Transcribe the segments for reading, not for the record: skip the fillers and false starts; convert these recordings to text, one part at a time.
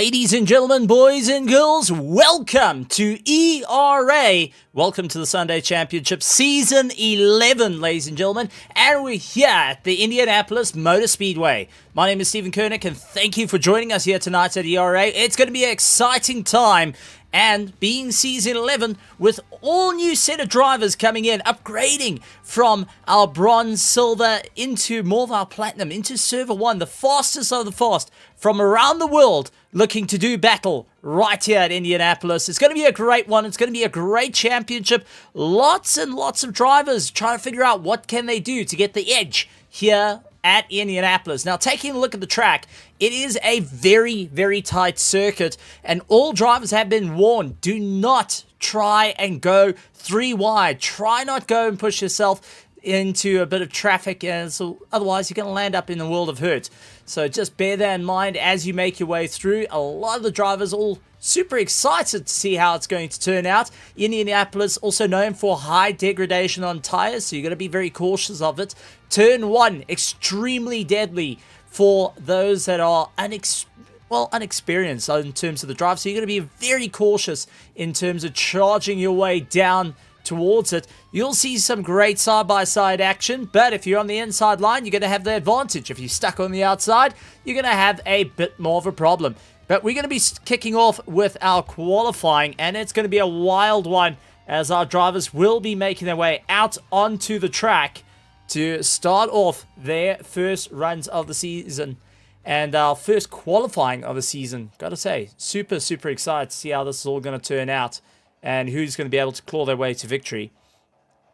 Ladies and gentlemen, boys and girls, welcome to ERA. Welcome to the Sunday Championship Season 11, ladies and gentlemen. And we're here at the Indianapolis Motor Speedway. My name is Stephen Koenig, and thank you for joining us here tonight at ERA. It's going to be an exciting time. And being Season 11, with all new set of drivers coming in, upgrading from our bronze, silver, into more of our platinum, into Server 1, the fastest of the fast, from around the world, looking to do battle right here at Indianapolis. It's going to be a great one. It's going to be a great championship. Lots and lots of drivers trying to figure out what can they do to get the edge here at Indianapolis. Now, taking a look at the track, it is a very, very tight circuit, and all drivers have been warned, do not try and go three wide. Try not go and push yourself into a bit of traffic, and so otherwise you're going to land up in a world of hurt. So just bear that in mind as you make your way through. A lot of the drivers all super excited to see how it's going to turn out. Indianapolis also known for high degradation on tires, so you've got to be very cautious of it. Turn 1, extremely deadly for those that are unexperienced in terms of the drive. So you're going to be very cautious in terms of charging your way down towards it. You'll see some great side-by-side action, but if you're on the inside line, you're going to have the advantage. If you're stuck on the outside, you're going to have a bit more of a problem. But we're going to be kicking off with our qualifying, and it's going to be a wild one as our drivers will be making their way out onto the track to start off their first runs of the season and our first qualifying of the season. Gotta say, super excited to see how this is all going to turn out and who's going to be able to claw their way to victory.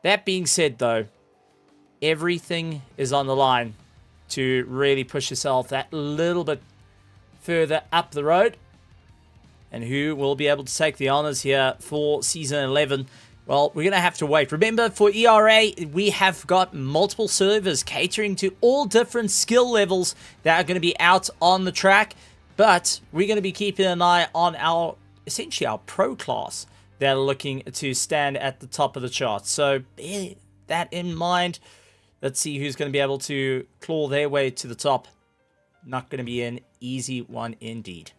That being said, though, everything is on the line to really push yourself that little bit further up the road. And who will be able to take the honors here for Season 11? Well, we're going to have to wait. Remember, for ERA, we have got multiple servers catering to all different skill levels that are going to be out on the track. But we're going to be keeping an eye on essentially our pro class that are looking to stand at the top of the chart. So bear that in mind. Let's see who's going to be able to claw their way to the top. Not going to be an easy one indeed.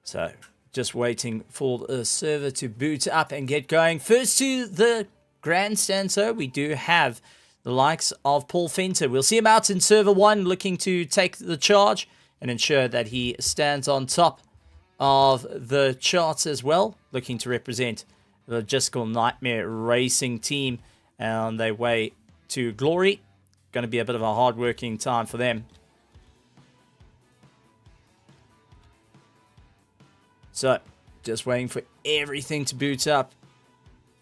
So just waiting for the server to boot up and get going. First to the grandstand, so we do have the likes of Paul Fenter. We'll see him out in Server 1 looking to take the charge and ensure that he stands on top of the charts as well, looking to represent the Logistical Nightmare Racing team on their way to glory. Going to be a bit of a hard-working time for them. So, just waiting for everything to boot up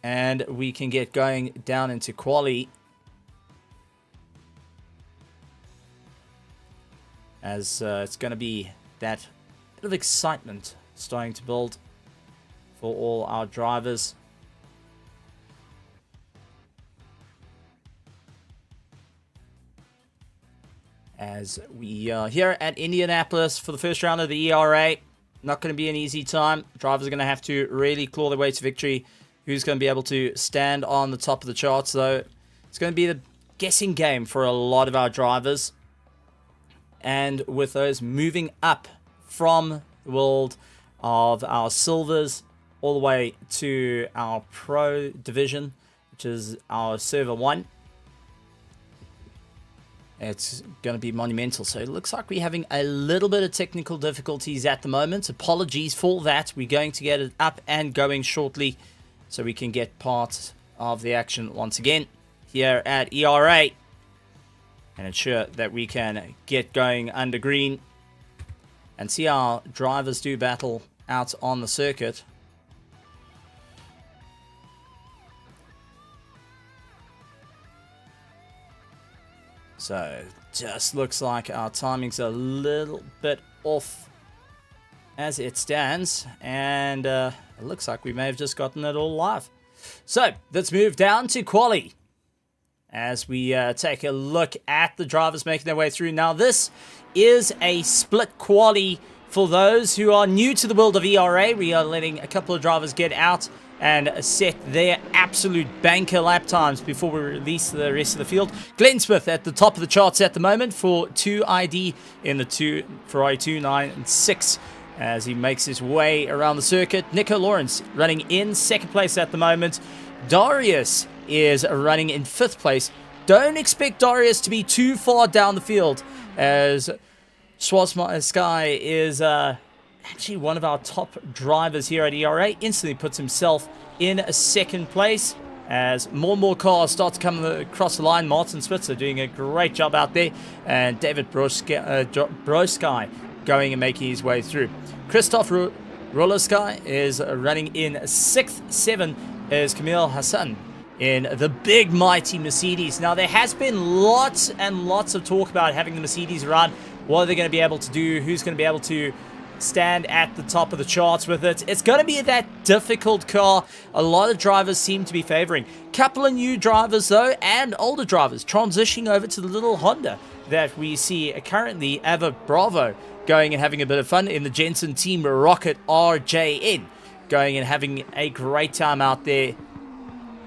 and we can get going down into quali. As it's going to be that bit of excitement starting to build for all our drivers. As we are here at Indianapolis for the first round of the ERA. Not going to be an easy time. Drivers are going to have to really claw their way to victory. Who's going to be able to stand on the top of the charts, though? It's going to be the guessing game for a lot of our drivers. And with those moving up from the world of our silvers all the way to our pro division, which is our Server 1. It's going to be monumental. So it looks like we're having a little bit of technical difficulties at the moment. Apologies for that. We're going to get it up and going shortly so we can get part of the action once again here at ERA and ensure that we can get going under green and see our drivers do battle out on the circuit. So, just looks like our timing's a little bit off as it stands. And it looks like we may have just gotten it all live. So, let's move down to quali. As we take a look at the drivers making their way through. Now, this is a split quali for those who are new to the world of ERA. We are letting a couple of drivers get out and set their absolute banker lap times before we release the rest of the field. Glenn Smith at the top of the charts at the moment for 2ID in the Ferrari 2, 9, and 6 as he makes his way around the circuit. Nico Lawrence running in second place at the moment. Darius is running in fifth place. Don't expect Darius to be too far down the field, as Sky is actually one of our top drivers here at ERA. Instantly puts himself in a second place as more and more cars start to come across the line. Martin Spitzer doing a great job out there, and David Broski going and making his way through. Christoph Rollersky is running in 6th. 7 is Kamil Hassan in the big mighty Mercedes. Now, there has been lots and lots of talk about having the Mercedes around. What are they going to be able to do? Who's going to be able to stand at the top of the charts with it? It's going to be that difficult car a lot of drivers seem to be favoring. Couple of new drivers though, and older drivers transitioning over to the little Honda that we see currently. Ava Bravo going and having a bit of fun in the Jensen Team Rocket RJN, going and having a great time out there.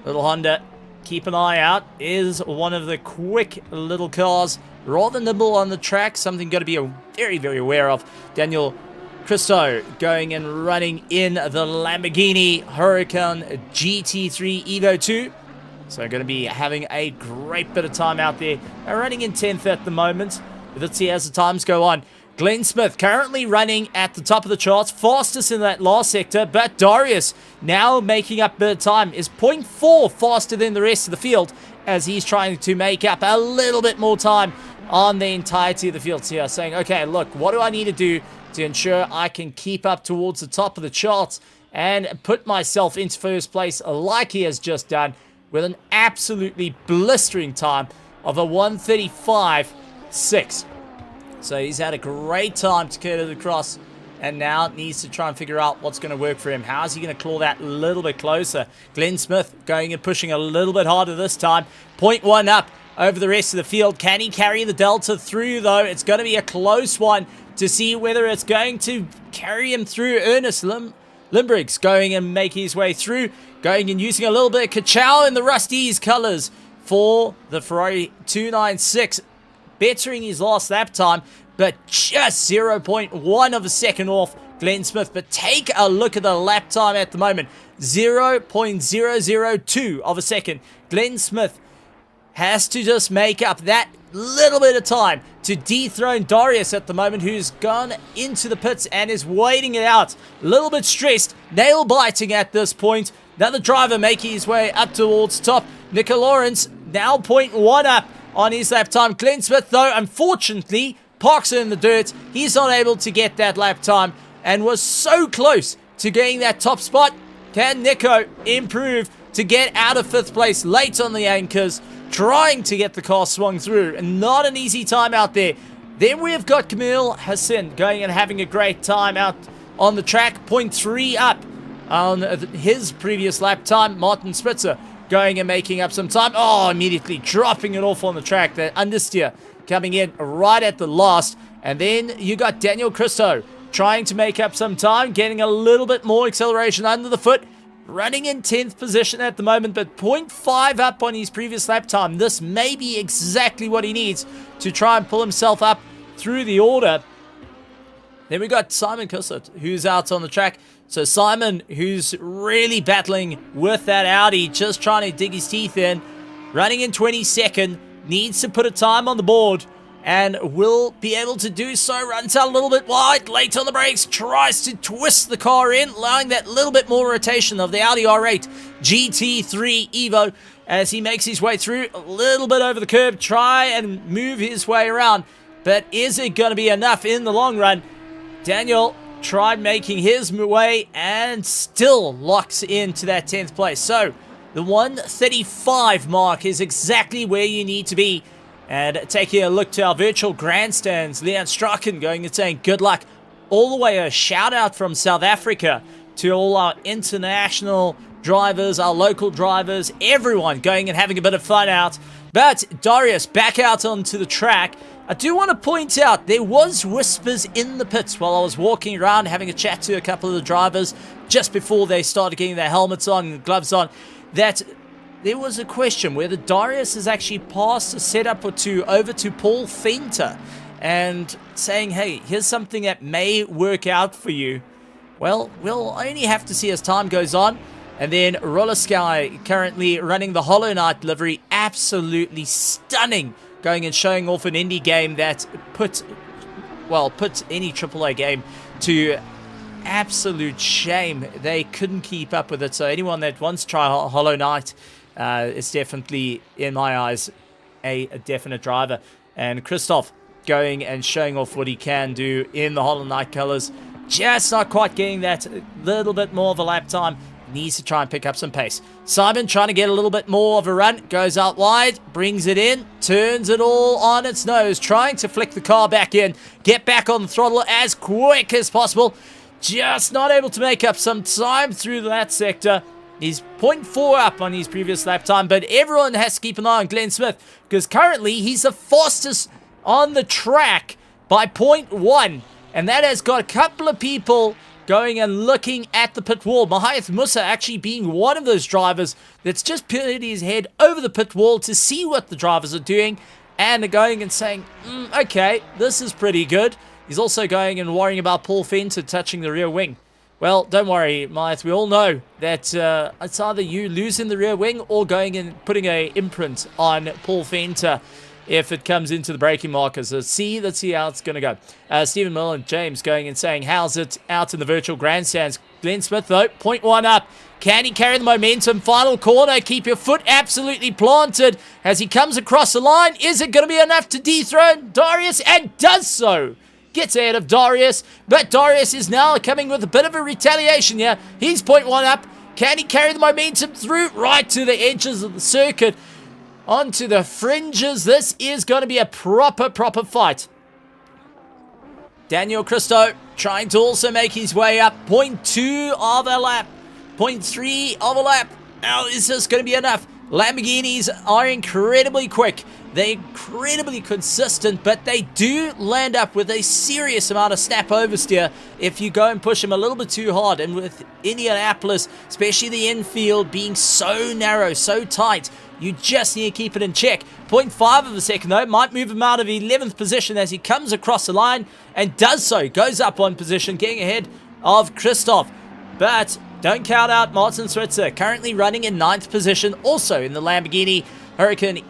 Little Honda, keep an eye out, is one of the quick little cars, rather nimble on the track, something got to be very, very aware of. Daniel Cristo going and running in the Lamborghini Huracan GT3 Evo 2. So going to be having a great bit of time out there. Running in 10th at the moment. Let's see as the times go on. Glenn Smith currently running at the top of the charts, fastest in that last sector, but Darius now making up a bit of time, is 0.4 faster than the rest of the field, as he's trying to make up a little bit more time on the entirety of the field here, saying, okay, look, what do I need to do to ensure I can keep up towards the top of the charts and put myself into first place like he has just done, with an absolutely blistering time of a 1:35.6. So he's had a great time to get it across, and now needs to try and figure out what's going to work for him. How is he going to claw that a little bit closer? Glenn Smith going and pushing a little bit harder this time. 0.1 up over the rest of the field. Can he carry the Delta through, though? It's going to be a close one to see whether it's going to carry him through. Ernest Limbriggs going and making his way through, going and using a little bit of Kachow in the Rusty's colors for the Ferrari 296. Bettering his last lap time, but just 0.1 of a second off Glenn Smith. But take a look at the lap time at the moment. 0.002 of a second. Glenn Smith has to just make up that little bit of time to dethrone Darius at the moment, who's gone into the pits and is waiting it out. A little bit stressed, nail biting at this point. Another driver making his way up towards top. Nico Lawrence now 0.1 up on his lap time. Glenn Smith, though, unfortunately, parks it in the dirt. He's not able to get that lap time and was so close to getting that top spot. Can Nico improve to get out of 5th place late on the anchors, trying to get the car swung through? And not an easy time out there. Then we've got Kamil Hassan going and having a great time out on the track. 0.3 up on his previous lap time. Martin Spitzer going and making up some time. Oh, immediately dropping it off on the track. That understeer coming in right at the last. And then you got Daniel Cristo trying to make up some time, getting a little bit more acceleration under the foot. Running in 10th position at the moment, but 0.5 up on his previous lap time. This may be exactly what he needs to try and pull himself up through the order. Then we got Simon Kussert, who's out on the track. So Simon, who's really battling with that Audi, just trying to dig his teeth in, running in 22nd, needs to put a time on the board, and will be able to do so. Runs out a little bit wide, late on the brakes, tries to twist the car in, allowing that little bit more rotation of the Audi R8 GT3 Evo as he makes his way through, a little bit over the curb, try and move his way around. But is it going to be enough in the long run? Daniel tried making his way and still locks into that 10th place. So the 1:35 mark is exactly where you need to be. And taking a look to our virtual grandstands, Leon Strachan going and saying good luck. All the way a shout out from South Africa to all our international drivers, our local drivers, everyone going and having a bit of fun out. But Darius back out onto the track. I do want to point out there was whispers in the pits while I was walking around having a chat to a couple of the drivers just before they started getting their helmets on and gloves on, that there was a question whether Darius has actually passed a setup or two over to Paul Fenter. and saying, hey, here's something that may work out for you. Well, we'll only have to see as time goes on. And then Roller Sky currently running the Hollow Knight livery. Absolutely stunning. Going and showing off an indie game that puts any AAA game to absolute shame. They couldn't keep up with it. So anyone that wants to try Hollow Knight is definitely, in my eyes, a definite driver. And Christoph going and showing off what he can do in the Hollow Knight colors. Just not quite getting that little bit more of a lap time. Needs to try and pick up some pace. Simon trying to get a little bit more of a run. Goes out wide, brings it in, turns it all on its nose, trying to flick the car back in, get back on the throttle as quick as possible. Just not able to make up some time through that sector. He's 0.4 up on his previous lap time, but everyone has to keep an eye on Glenn Smith because currently he's the fastest on the track by 0.1, and that has got a couple of people going and looking at the pit wall. Mahath Musa actually being one of those drivers that's just put his head over the pit wall to see what the drivers are doing and going and saying, okay, this is pretty good. He's also going and worrying about Paul Fenter touching the rear wing. Well, don't worry, Mahath. We all know that it's either you losing the rear wing or going and putting an imprint on Paul Fenter if it comes into the braking markers. Let's see how it's going to go. Stephen Miller and James going and saying, how's it out in the virtual grandstands? Glenn Smith, though, 0.1 up. Can he carry the momentum? Final corner. Keep your foot absolutely planted as he comes across the line. Is it going to be enough to dethrone Darius? And does so. Gets ahead of Darius, but Darius is now coming with a bit of a retaliation here. He's 0.1 up. Can he carry the momentum through right to the edges of the circuit? Onto the fringes. This is going to be a proper fight. Daniel Christo trying to also make his way up. 0.2 of a lap. 0.3 of a lap. Now, is this going to be enough? Lamborghinis are incredibly quick. They're incredibly consistent, but they do land up with a serious amount of snap oversteer if you go and push them a little bit too hard. And with Indianapolis, especially the infield being so narrow, so tight, you just need to keep it in check. 0.5 of a second, though, might move him out of 11th position as he comes across the line and does so. Goes up one position, getting ahead of Christoph. But don't count out Martin Switzer, currently running in 9th position, also in the Lamborghini Huracan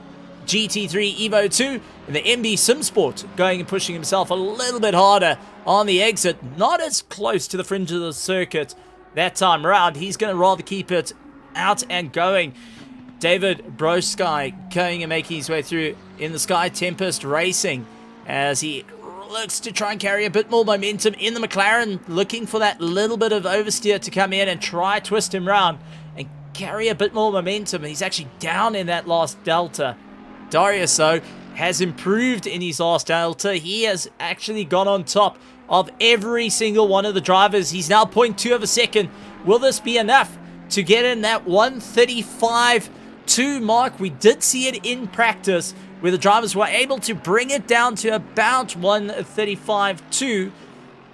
GT3 Evo 2. And the MB Simsport going and pushing himself a little bit harder on the exit. Not as close to the fringe of the circuit that time around. He's going to rather keep it out and going. David Broski going and making his way through in the Sky Tempest Racing as he looks to try and carry a bit more momentum in the McLaren, looking for that little bit of oversteer to come in and try twist him round and carry a bit more momentum. He's actually down in that last delta. Darius, though, has improved in his last delta. He has actually gone on top of every single one of the drivers. He's now 0.2 of a second. Will this be enough to get in that 1:35.2 mark? We did see it in practice where the drivers were able to bring it down to about 1:35.2,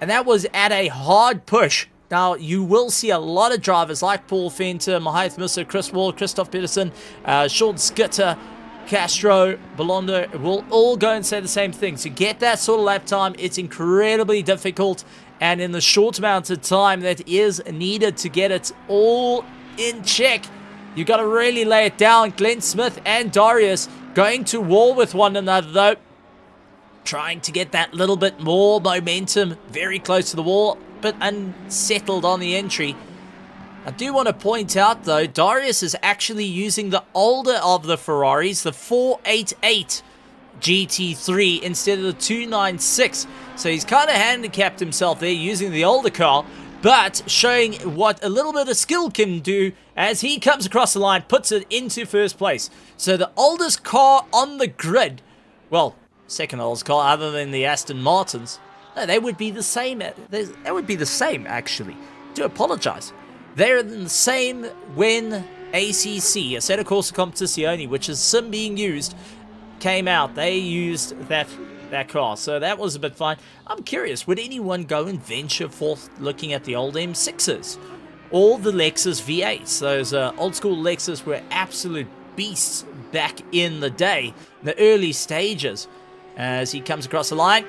and that was at a hard push. Now, you will see a lot of drivers like Paul Fenter, Mahath Musa, Chris Wall, Christoph Peterson, Sean Skitter, Castro, Belondo will all go and say the same thing. To get that sort of lap time, it's incredibly difficult, and in the short amount of time that is needed to get it all in check, you got to really lay it down. Glenn Smith and Darius going to war with one another, though, trying to get that little bit more momentum very close to the wall, but unsettled on the entry. I do want to point out, though, Darius is actually using the older of the Ferraris, the 488 GT3 instead of the 296. So he's kind of handicapped himself there using the older car, but showing what a little bit of skill can do as he comes across the line, puts it into first place. So the oldest car on the grid, well, second oldest car other than the Aston Martins, no, they would be the same. They would be the same, actually. I do apologize. They're in the same when ACC, Assetto Corsa Competizione, which is sim being used, came out. They used that car, so that was a bit fine. I'm curious, would anyone go and venture forth looking at the old M6s? Or the Lexus V8s? Those old school Lexus were absolute beasts back in the day, the early stages. as he comes across the line.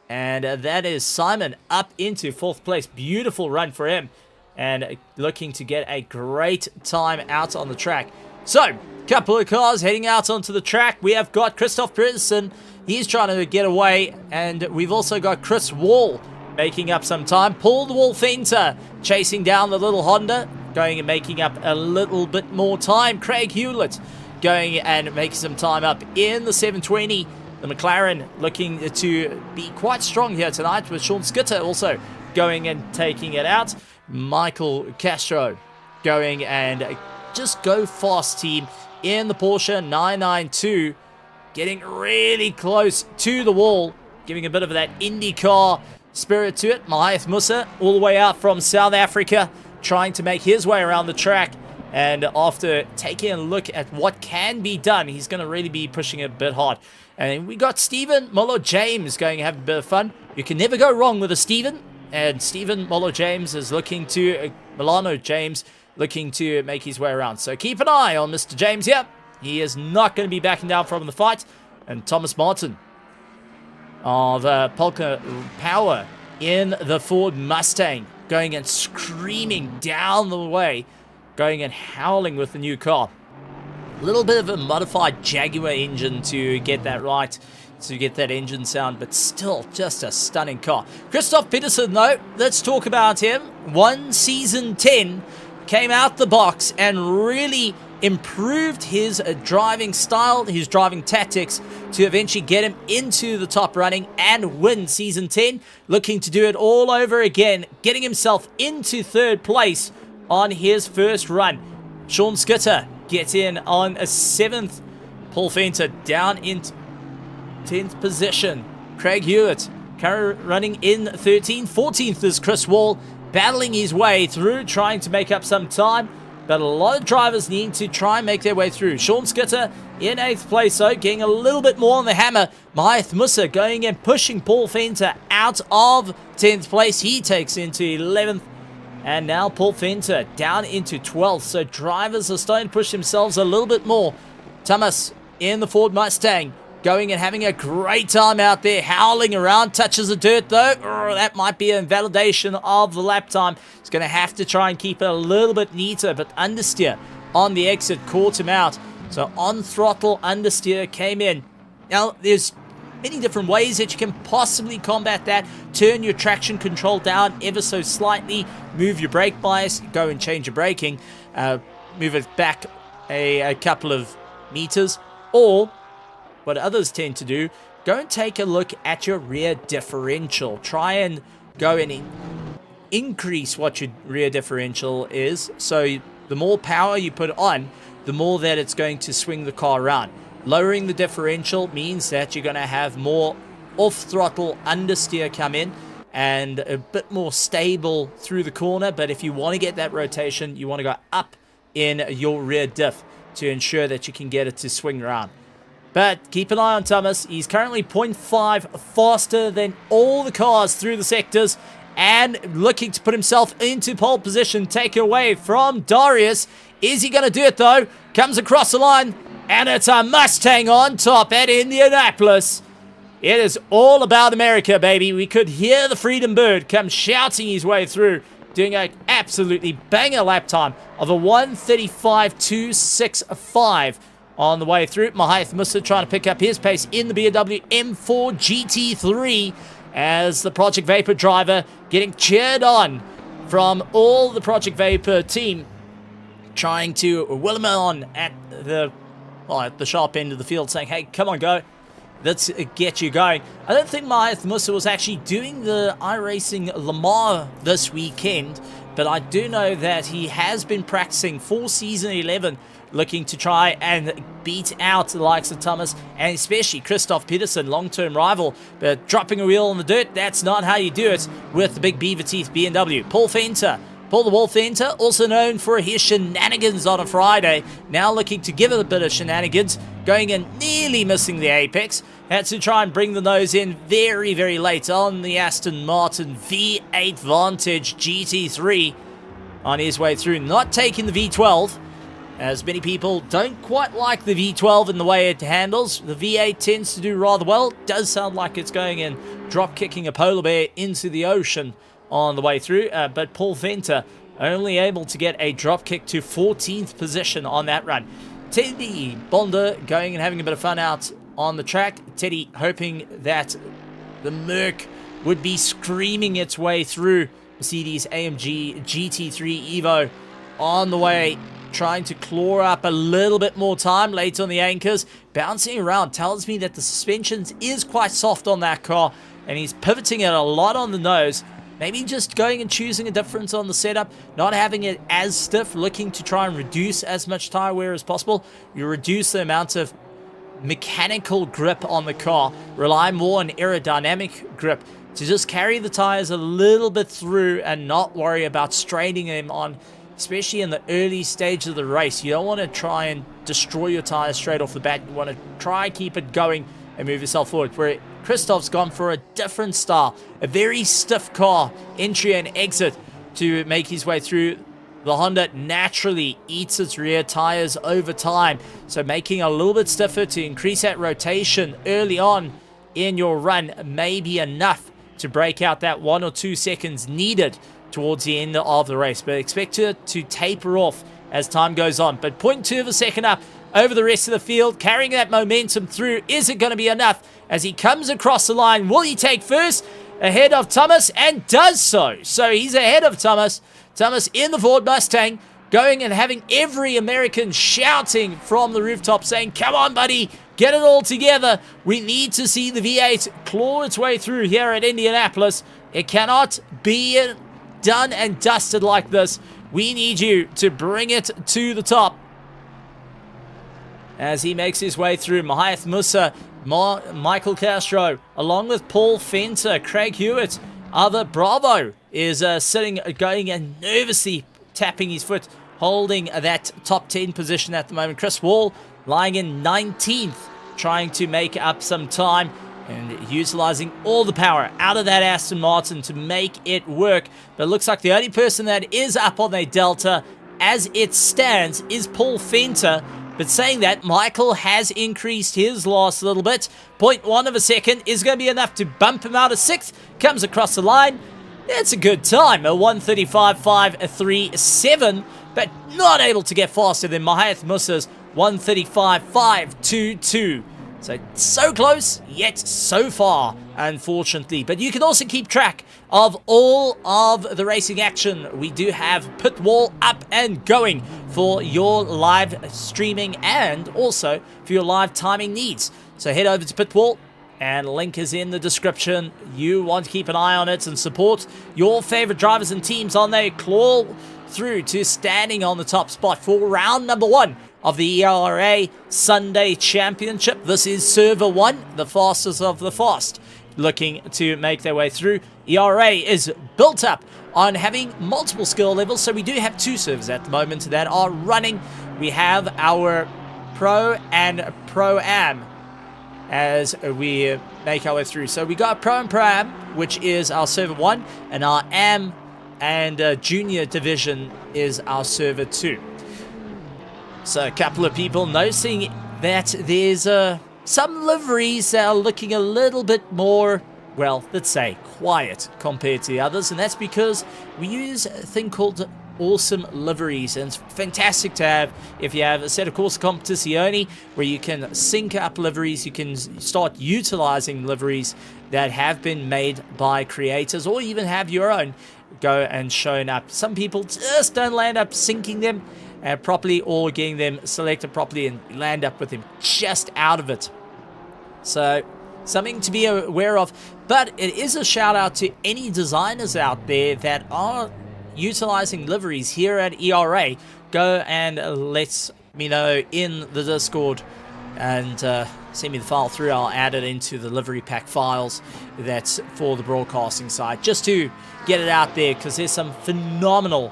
And that is Simon up into 4th place. Beautiful run for him. And looking to get a great time out on the track. So, couple of cars heading out onto the track. We have got Christoph Peterson. He's trying to get away. And we've also got Chris Wall making up some time. Paul the Wall Fenter chasing down the little Honda. Going and making up a little bit more time. Craig Hewlett going and making some time up in the 720. The McLaren looking to be quite strong here tonight, with Sean Skitter also going and taking it out. Michael Castro going and just go fast team in the Porsche 992, getting really close to the wall, giving a bit of that IndyCar spirit to it. Mahath Musa all the way out from South Africa, trying to make his way around the track. And after taking a look at what can be done, he's going to really be pushing it a bit hard. And we got Stephen Molo James going to have a bit of fun. You can never go wrong with a Stephen. And Stephen Molo James is looking to, Milano James, looking to make his way around. So keep an eye on Mr. James here. He is not going to be backing down from the fight. And Thomas Martin of Polka Power in the Ford Mustang, going and screaming down the way, going and howling with the new car. A little bit of a modified Jaguar engine to get that right, to get that engine sound, but still just a stunning car. Christoph Peterson, though, let's talk about him. Won season 10, came out the box and really improved his driving style, his driving tactics, to eventually get him into the top running and win season 10. Looking to do it all over again, getting himself into 3rd place on his first run. Sean Skitter gets in on a 7th. Paul Fenter down into 10th position. Craig Hewitt running in 13th. 14th is Chris Wall, battling his way through, trying to make up some time. But a lot of drivers need to try and make their way through. Sean Skitter in 8th place, though, getting a little bit more on the hammer. Mahath Musa going and pushing Paul Fenter out of 10th place. He takes into 11th. And now Paul Fenter down into 12th. So drivers are starting to push themselves a little bit more. Thomas in the Ford Mustang going and having a great time out there, howling around, touches the dirt though. That might be an invalidation of the lap time. He's going to have to try and keep it a little bit neater, but understeer on the exit caught him out. So on throttle, understeer came in. Now, there's many different ways that you can possibly combat that. Turn your traction control down ever so slightly, move your brake bias, go and change your braking, move it back a couple of meters, or what others tend to do, go and take a look at your rear differential. Try and go and increase what your rear differential is. So the more power you put on, the more that it's going to swing the car around. Lowering the differential means that you're going to have more off-throttle understeer come in and a bit more stable through the corner. But if you want to get that rotation, you want to go up in your rear diff to ensure that you can get it to swing around. But keep an eye on Thomas. He's currently 0.5 faster than all the cars through the sectors and looking to put himself into pole position, take away from Darius. Is he going to do it though? Comes across the line and it's a Mustang on top at Indianapolis. It is all about America, baby. We could hear the Freedom Bird come shouting his way through, doing an absolutely banger lap time of a 1:35.265. On the way through, Mahath Musa trying to pick up his pace in the BMW M4 GT3 as the Project Vapor driver getting cheered on from all the Project Vapor team, trying to will him on at the sharp end of the field, saying, hey, come on, go. Let's get you going. I don't think Mahath Musa was actually doing the iRacing Le Mans this weekend, but I do know that he has been practicing for Season 11, looking to try and beat out the likes of Thomas and especially Christoph Peterson, long-term rival. But dropping a wheel on the dirt, that's not how you do it with the big beaver teeth BMW. Paul Fenter, Paul the Wall Fenter, also known for his shenanigans on a Friday, now looking to give it a bit of shenanigans, going and nearly missing the apex. Had to try and bring the nose in very, very late on the Aston Martin V8 Vantage GT3 on his way through, not taking the V12. as many people don't quite like the V12 in the way it handles. The V8 tends to do rather well. Does sound like it's going and drop kicking a polar bear into the ocean on the way through, but Paul Venter only able to get a drop kick to 14th position on that run. Teddy Bonder going and having a bit of fun out on the track. Teddy hoping that the Merc would be screaming its way through Mercedes AMG GT3 Evo on the way, trying to claw up a little bit more time late on the anchors. Bouncing around tells me that the suspensions is quite soft on that car, and he's pivoting it a lot on the nose. Maybe just going and choosing a difference on the setup, not having it as stiff, looking to try and reduce as much tire wear as possible. You reduce the amount of mechanical grip on the car, rely more on aerodynamic grip to just carry the tires a little bit through and not worry about straining them on, especially in the early stage of the race. You don't want to try and destroy your tires straight off the bat. You want to try and keep it going and move yourself forward. Where Christoph's gone for a different style, a very stiff car, entry and exit to make his way through. The Honda naturally eats its rear tires over time, so making a little bit stiffer to increase that rotation early on in your run may be enough to break out that 1 or 2 seconds needed towards the end of the race, but expect it to taper off as time goes on. But 0.2 of a second up over the rest of the field, carrying that momentum through. Is it going to be enough as he comes across the line? Will he take first ahead of Thomas? And does so. So he's ahead of Thomas. Thomas in the Ford Mustang, going and having every American shouting from the rooftop saying, come on, buddy, get it all together. We need to see the V8 claw its way through here at Indianapolis. It cannot be done and dusted like this. We need you to bring it to the top. As he makes his way through, Mahath Musa, Michael Castro, along with Paul Fenter, Craig Hewitt, other Bravo is sitting, going and nervously tapping his foot, holding that top 10 position at the moment. Chris Wall lying in 19th, trying to make up some time and utilizing all the power out of that Aston Martin to make it work. But it looks like the only person that is up on a Delta as it stands is Paul Fenter. But saying that, Michael has increased his loss a little bit. 0.1 of a second is going to be enough to bump him out of 6th. Comes across the line. It's a good time, a 1:35.537, but not able to get faster than Mahath Musa's 1:35.522. So close, yet so far, unfortunately. But you can also keep track of all of the racing action. We do have Pit Wall up and going for your live streaming and also for your live timing needs. So head over to Pit Wall, and link is in the description. You want to keep an eye on it and support your favorite drivers and teams on their claw through to standing on the top spot for round number 1 of the ERA Sunday Championship. This is Server 1, the fastest of the fast, looking to make their way through. ERA is built up on having multiple skill levels, so we do have 2 servers at the moment that are running. We have our Pro and Pro-Am as we make our way through. So we got Pro and Pro-Am, which is our Server 1, and our Am and Junior Division is our Server 2. So a couple of people noticing that there's some liveries that are looking a little bit more, well, let's say quiet compared to the others, and that's because we use a thing called awesome liveries, and it's fantastic to have. If you have a set of Corsa Competizione where you can sync up liveries, you can start utilizing liveries that have been made by creators, or even have your own go and shown up. Some people just don't land up syncing them properly or getting them selected properly and land up with them just out of it. So something to be aware of, but it is a shout out to any designers out there that are utilizing liveries here at ERA. Go and let me know in the Discord and send me the file through. I'll add it into the livery pack files that's for the broadcasting side, just to get it out there, because there's some phenomenal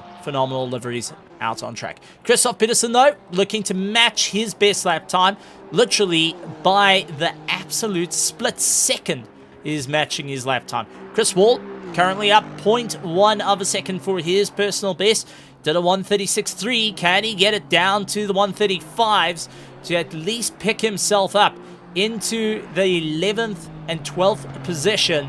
liveries out on track. Christoph Peterson, though, looking to match his best lap time, literally by the absolute split second is matching his lap time. Chris Wall currently up 0.1 of a second for his personal best. Did a 136.3. Can he get it down to the 135s to at least pick himself up into the 11th and 12th position?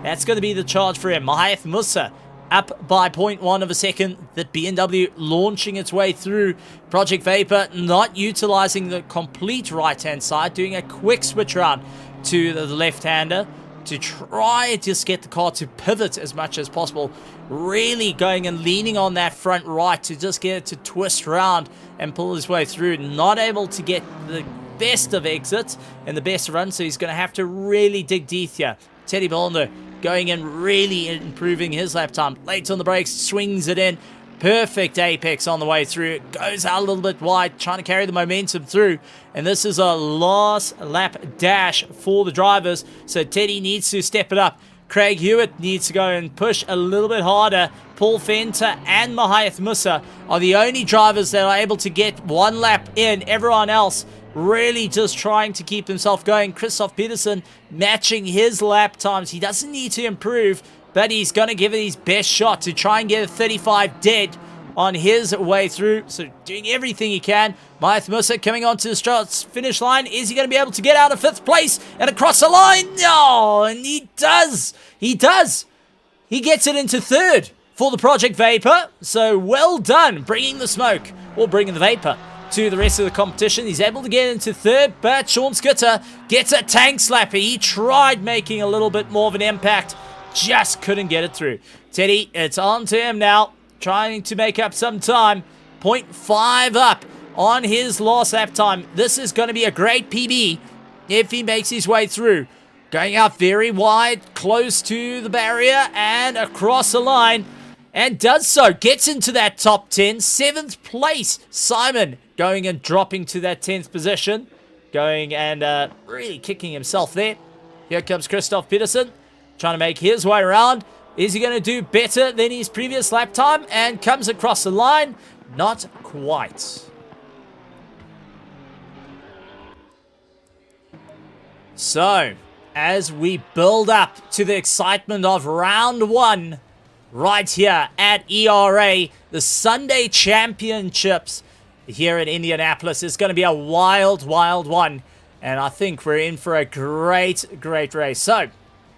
That's going to be the charge for him. Mahath Musa up by 0.1 of a second. The BMW launching its way through. Project Vapor not utilizing the complete right-hand side, doing a quick switch around to the left-hander to try and just get the car to pivot as much as possible. Really going and leaning on that front right to just get it to twist around and pull his way through. Not able to get the best of exits and the best of runs, so he's going to have to really dig deep here. Teddy Ballender going in, really improving his lap time. Late on the brakes, swings it in. Perfect apex on the way through. It goes out a little bit wide, trying to carry the momentum through. And this is a last lap dash for the drivers, so Teddy needs to step it up. Craig Hewitt needs to go and push a little bit harder. Paul Fenter and Mahath Musa are the only drivers that are able to get one lap in. Everyone else really just trying to keep himself going. Christoph Peterson matching his lap times. He doesn't need to improve, but he's going to give it his best shot to try and get a 35 dead on his way through. So doing everything he can. Mahath Musa coming onto the finish line. Is he going to be able to get out of 5th place and across the line? No, and he does. He does. He gets it into 3rd for the Project Vapor. So well done bringing the smoke, or bringing the vapor, to the rest of the competition. He's able to get into 3rd, but Sean Skitter gets a tank slapper. He tried making a little bit more of an impact, just couldn't get it through. Teddy, it's on to him now, trying to make up some time. 0.5 up on his last lap time. This is going to be a great PB if he makes his way through. Going out very wide, close to the barrier and across the line, and does so. Gets into that top 10. 7th place, Simon going and dropping to that 10th position. Going and really kicking himself there. Here comes Christoph Peterson, trying to make his way around. Is he going to do better than his previous lap time? And comes across the line. Not quite. So, as we build up to the excitement of round 1, right here at ERA, the Sunday Championships here in Indianapolis, is going to be a wild, wild one. And I think we're in for a great, great race. So,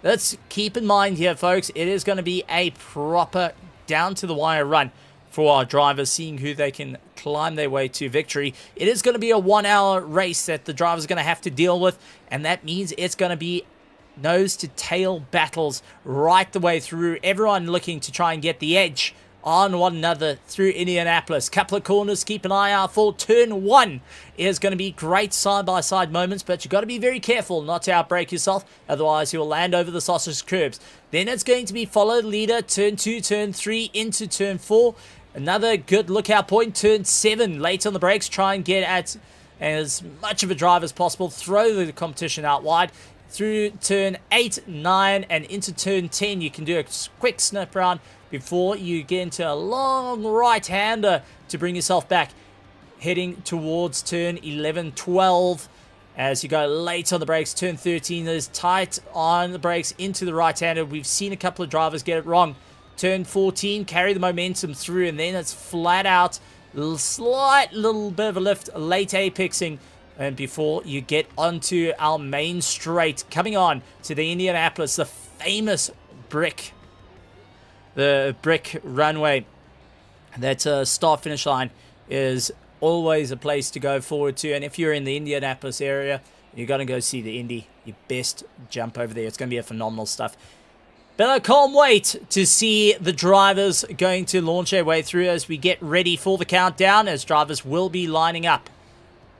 let's keep in mind here, folks, it is going to be a proper down-to-the-wire run for our drivers, seeing who they can climb their way to victory. It is going to be a 1-hour race that the drivers are going to have to deal with, and that means it's going to be nose-to-tail battles right the way through. Everyone looking to try and get the edge on one another through Indianapolis. Couple of corners, keep an eye out for. Turn 1 is going to be great side-by-side moments, but you've got to be very careful not to outbrake yourself, otherwise you'll land over the sausage curbs. Then it's going to be follow the leader, turn 2, turn 3, into turn 4. Another good lookout point, turn 7, late on the brakes, try and get at as much of a drive as possible, throw the competition out wide. Through turn 8, 9, and into turn 10, you can do a quick snip around before you get into a long right-hander to bring yourself back, heading towards turn 11, 12. As you go late on the brakes, turn 13 is tight on the brakes into the right-hander. We've seen a couple of drivers get it wrong. Turn 14, carry the momentum through, and then it's flat out, slight little bit of a lift, late apexing. And before you get onto our main straight, coming on to the Indianapolis, the famous brick runway, that start-finish line is always a place to go forward to. And if you're in the Indianapolis area, you're going to go see the Indy, you best jump over there. It's going to be a phenomenal stuff. But I can't wait to see the drivers going to launch their way through as we get ready for the countdown, as drivers will be lining up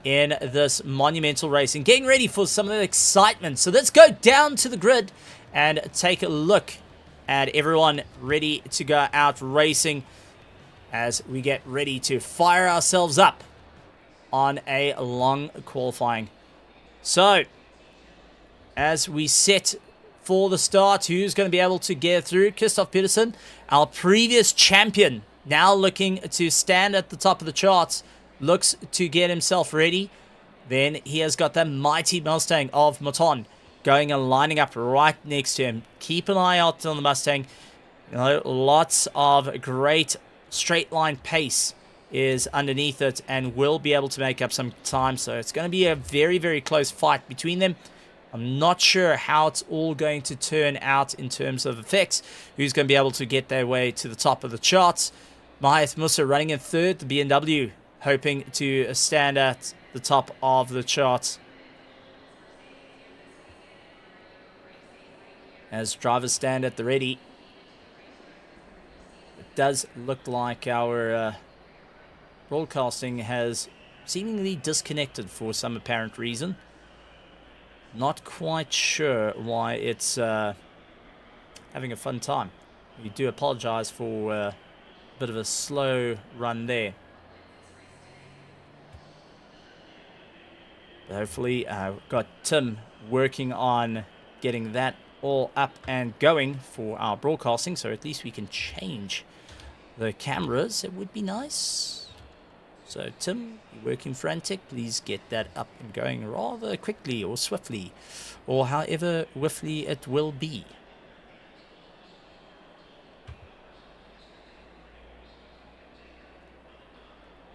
in this monumental race and getting ready for some of the excitement. So let's go down to the grid and take a look at everyone ready to go out racing as we get ready to fire ourselves up on a long qualifying. So, as we set for the start, who's going to be able to get through? Christoph Peterson, our previous champion, now looking to stand at the top of the charts, looks to get himself ready. Then he has got the mighty Mustang of Maton going and lining up right next to him. Keep an eye out on the Mustang. You know, lots of great straight line pace is underneath it and will be able to make up some time. So it's going to be a very, very close fight between them. I'm not sure how it's all going to turn out in terms of effects. Who's going to be able to get their way to the top of the charts. Mahath Musa running in third. The BMW hoping to stand at the top of the charts. As drivers stand at the ready. It does look like our broadcasting has seemingly disconnected for some apparent reason. Not quite sure why it's having a fun time. We do apologize for a bit of a slow run there. But hopefully, we've got Tim working on getting that all up and going for our broadcasting, so at least we can change the cameras. It would be nice. So Tim, you're working frantic. Please get that up and going rather quickly or swiftly, or however swiftly it will be.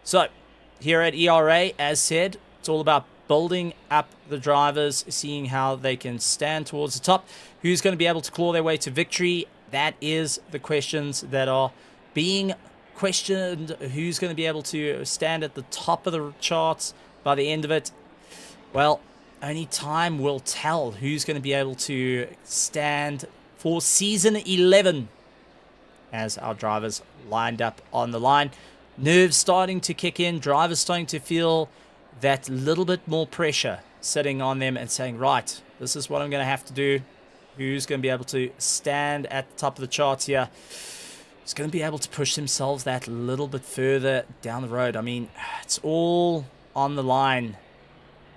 So here at ERA, as said, it's all about building up the drivers, seeing how they can stand towards the top. Who's going to be able to claw their way to victory? That is the questions that are being questioned. Who's going to be able to stand at the top of the charts by the end of it? Well, only time will tell who's going to be able to stand for season 11 as our drivers lined up on the line. Nerves starting to kick in, drivers starting to feel that little bit more pressure sitting on them and saying, right, this is what I'm going to have to do. Who's going to be able to stand at the top of the charts here? Who's going to be able to push themselves that little bit further down the road? I mean, it's all on the line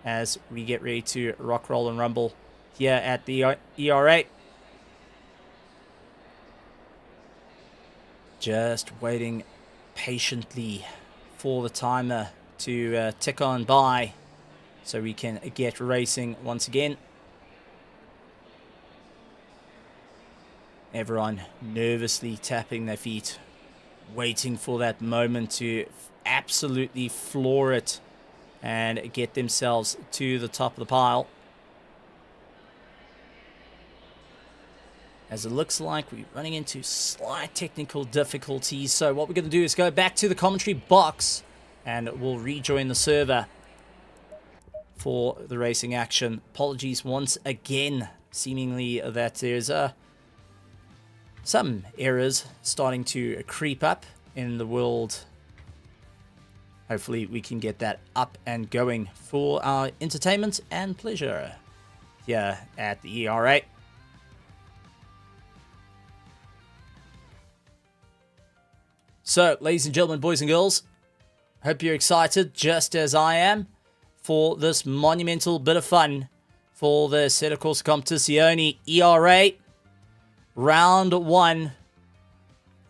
as we get ready to rock, roll, and rumble here at the ERA. Just waiting patiently for the timer to tick on by so we can get racing once again. Everyone nervously tapping their feet, waiting for that moment to absolutely floor it and get themselves to the top of the pile. As it looks like we're running into slight technical difficulties. So what we're going to do is go back to the commentary box and we'll rejoin the server for the racing action. Apologies once again, seemingly that there's some errors starting to creep up in the world. Hopefully we can get that up and going for our entertainment and pleasure here at the ERA. So, ladies and gentlemen, boys and girls, hope you're excited, just as I am, for this monumental bit of fun for the Assetto Corsa Competizione ERA. Round 1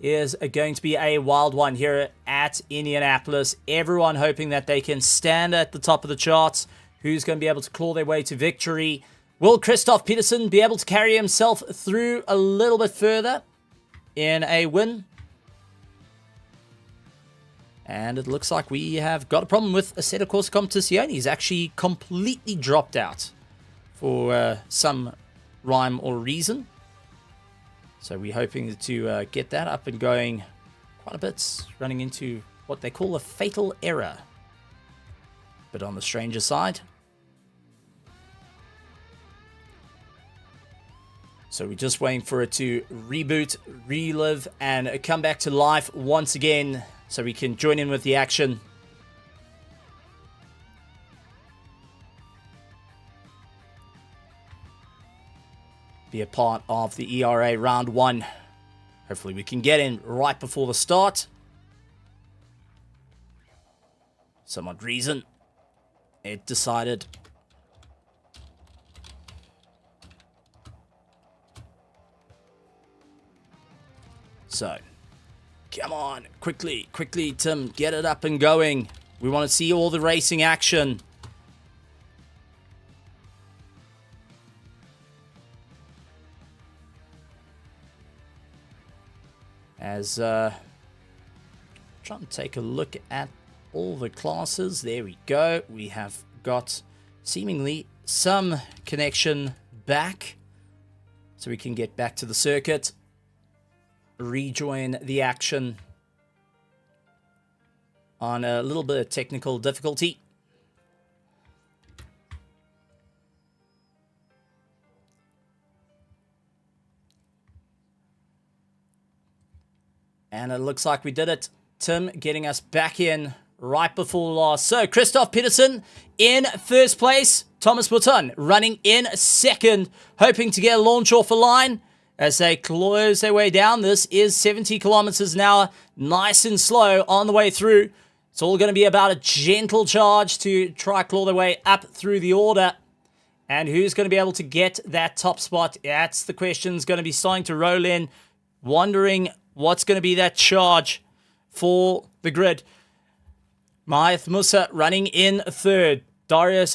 is going to be a wild one here at Indianapolis. Everyone hoping that they can stand at the top of the charts. Who's going to be able to claw their way to victory? Will Christoph Peterson be able to carry himself through a little bit further in a win? And it looks like we have got a problem with Assetto Corsa Competizione. He's actually completely dropped out for some rhyme or reason. So we're hoping to get that up and going quite a bit, running into what they call a fatal error. But on the stranger side. So we're just waiting for it to reboot, relive, and come back to life once again so we can join in with the action. Be a part of the ERA round 1. Hopefully we can get in right before the start. Some odd reason it decided. So, come on, quickly, Tim, get it up and going. We want to see all the racing action. As try and take a look at all the classes. There we go. We have got seemingly some connection back, so we can get back to the circuit, rejoin the action on a little bit of technical difficulty. And it looks like we did it. Tim getting us back in right before last. So, Christoph Peterson in first place. Thomas Button running in second, hoping to get a launch off a line as they close their way down. This is 70 kilometers an hour, nice and slow on the way through. It's all going to be about a gentle charge to try claw their way up through the order. And who's going to be able to get that top spot? That's the question. Is going to be starting to roll in, wondering what's going to be that charge for the grid. Maeth Musa running in third. Darius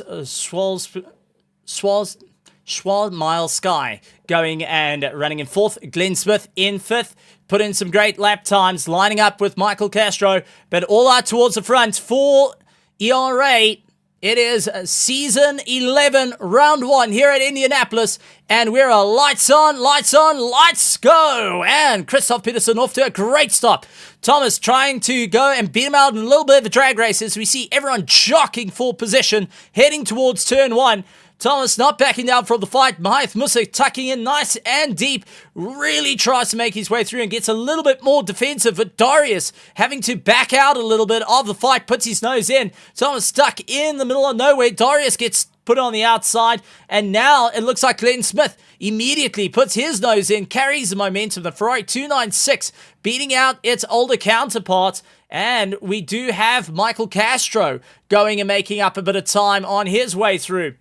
Schwalmile Sky going and running in fourth. Glenn Smith in fifth. Put in some great lap times, lining up with Michael Castro. But all out towards the front for ERA. It is season 11, round 1 here at Indianapolis. And we're lights on, lights go. And Christoph Peterson off to a great stop. Thomas trying to go and beat him out in a little bit of a drag race as we see everyone jockeying for position, heading towards turn 1. Thomas not backing down from the fight. Maeth Musa tucking in nice and deep. Really tries to make his way through and gets a little bit more defensive. But Darius having to back out a little bit of the fight. Puts his nose in. Thomas stuck in the middle of nowhere. Darius gets put on the outside. And now it looks like Glenn Smith immediately puts his nose in. Carries the momentum. The Ferrari 296 beating out its older counterparts. And we do have Michael Castro going and making up a bit of time on his way through.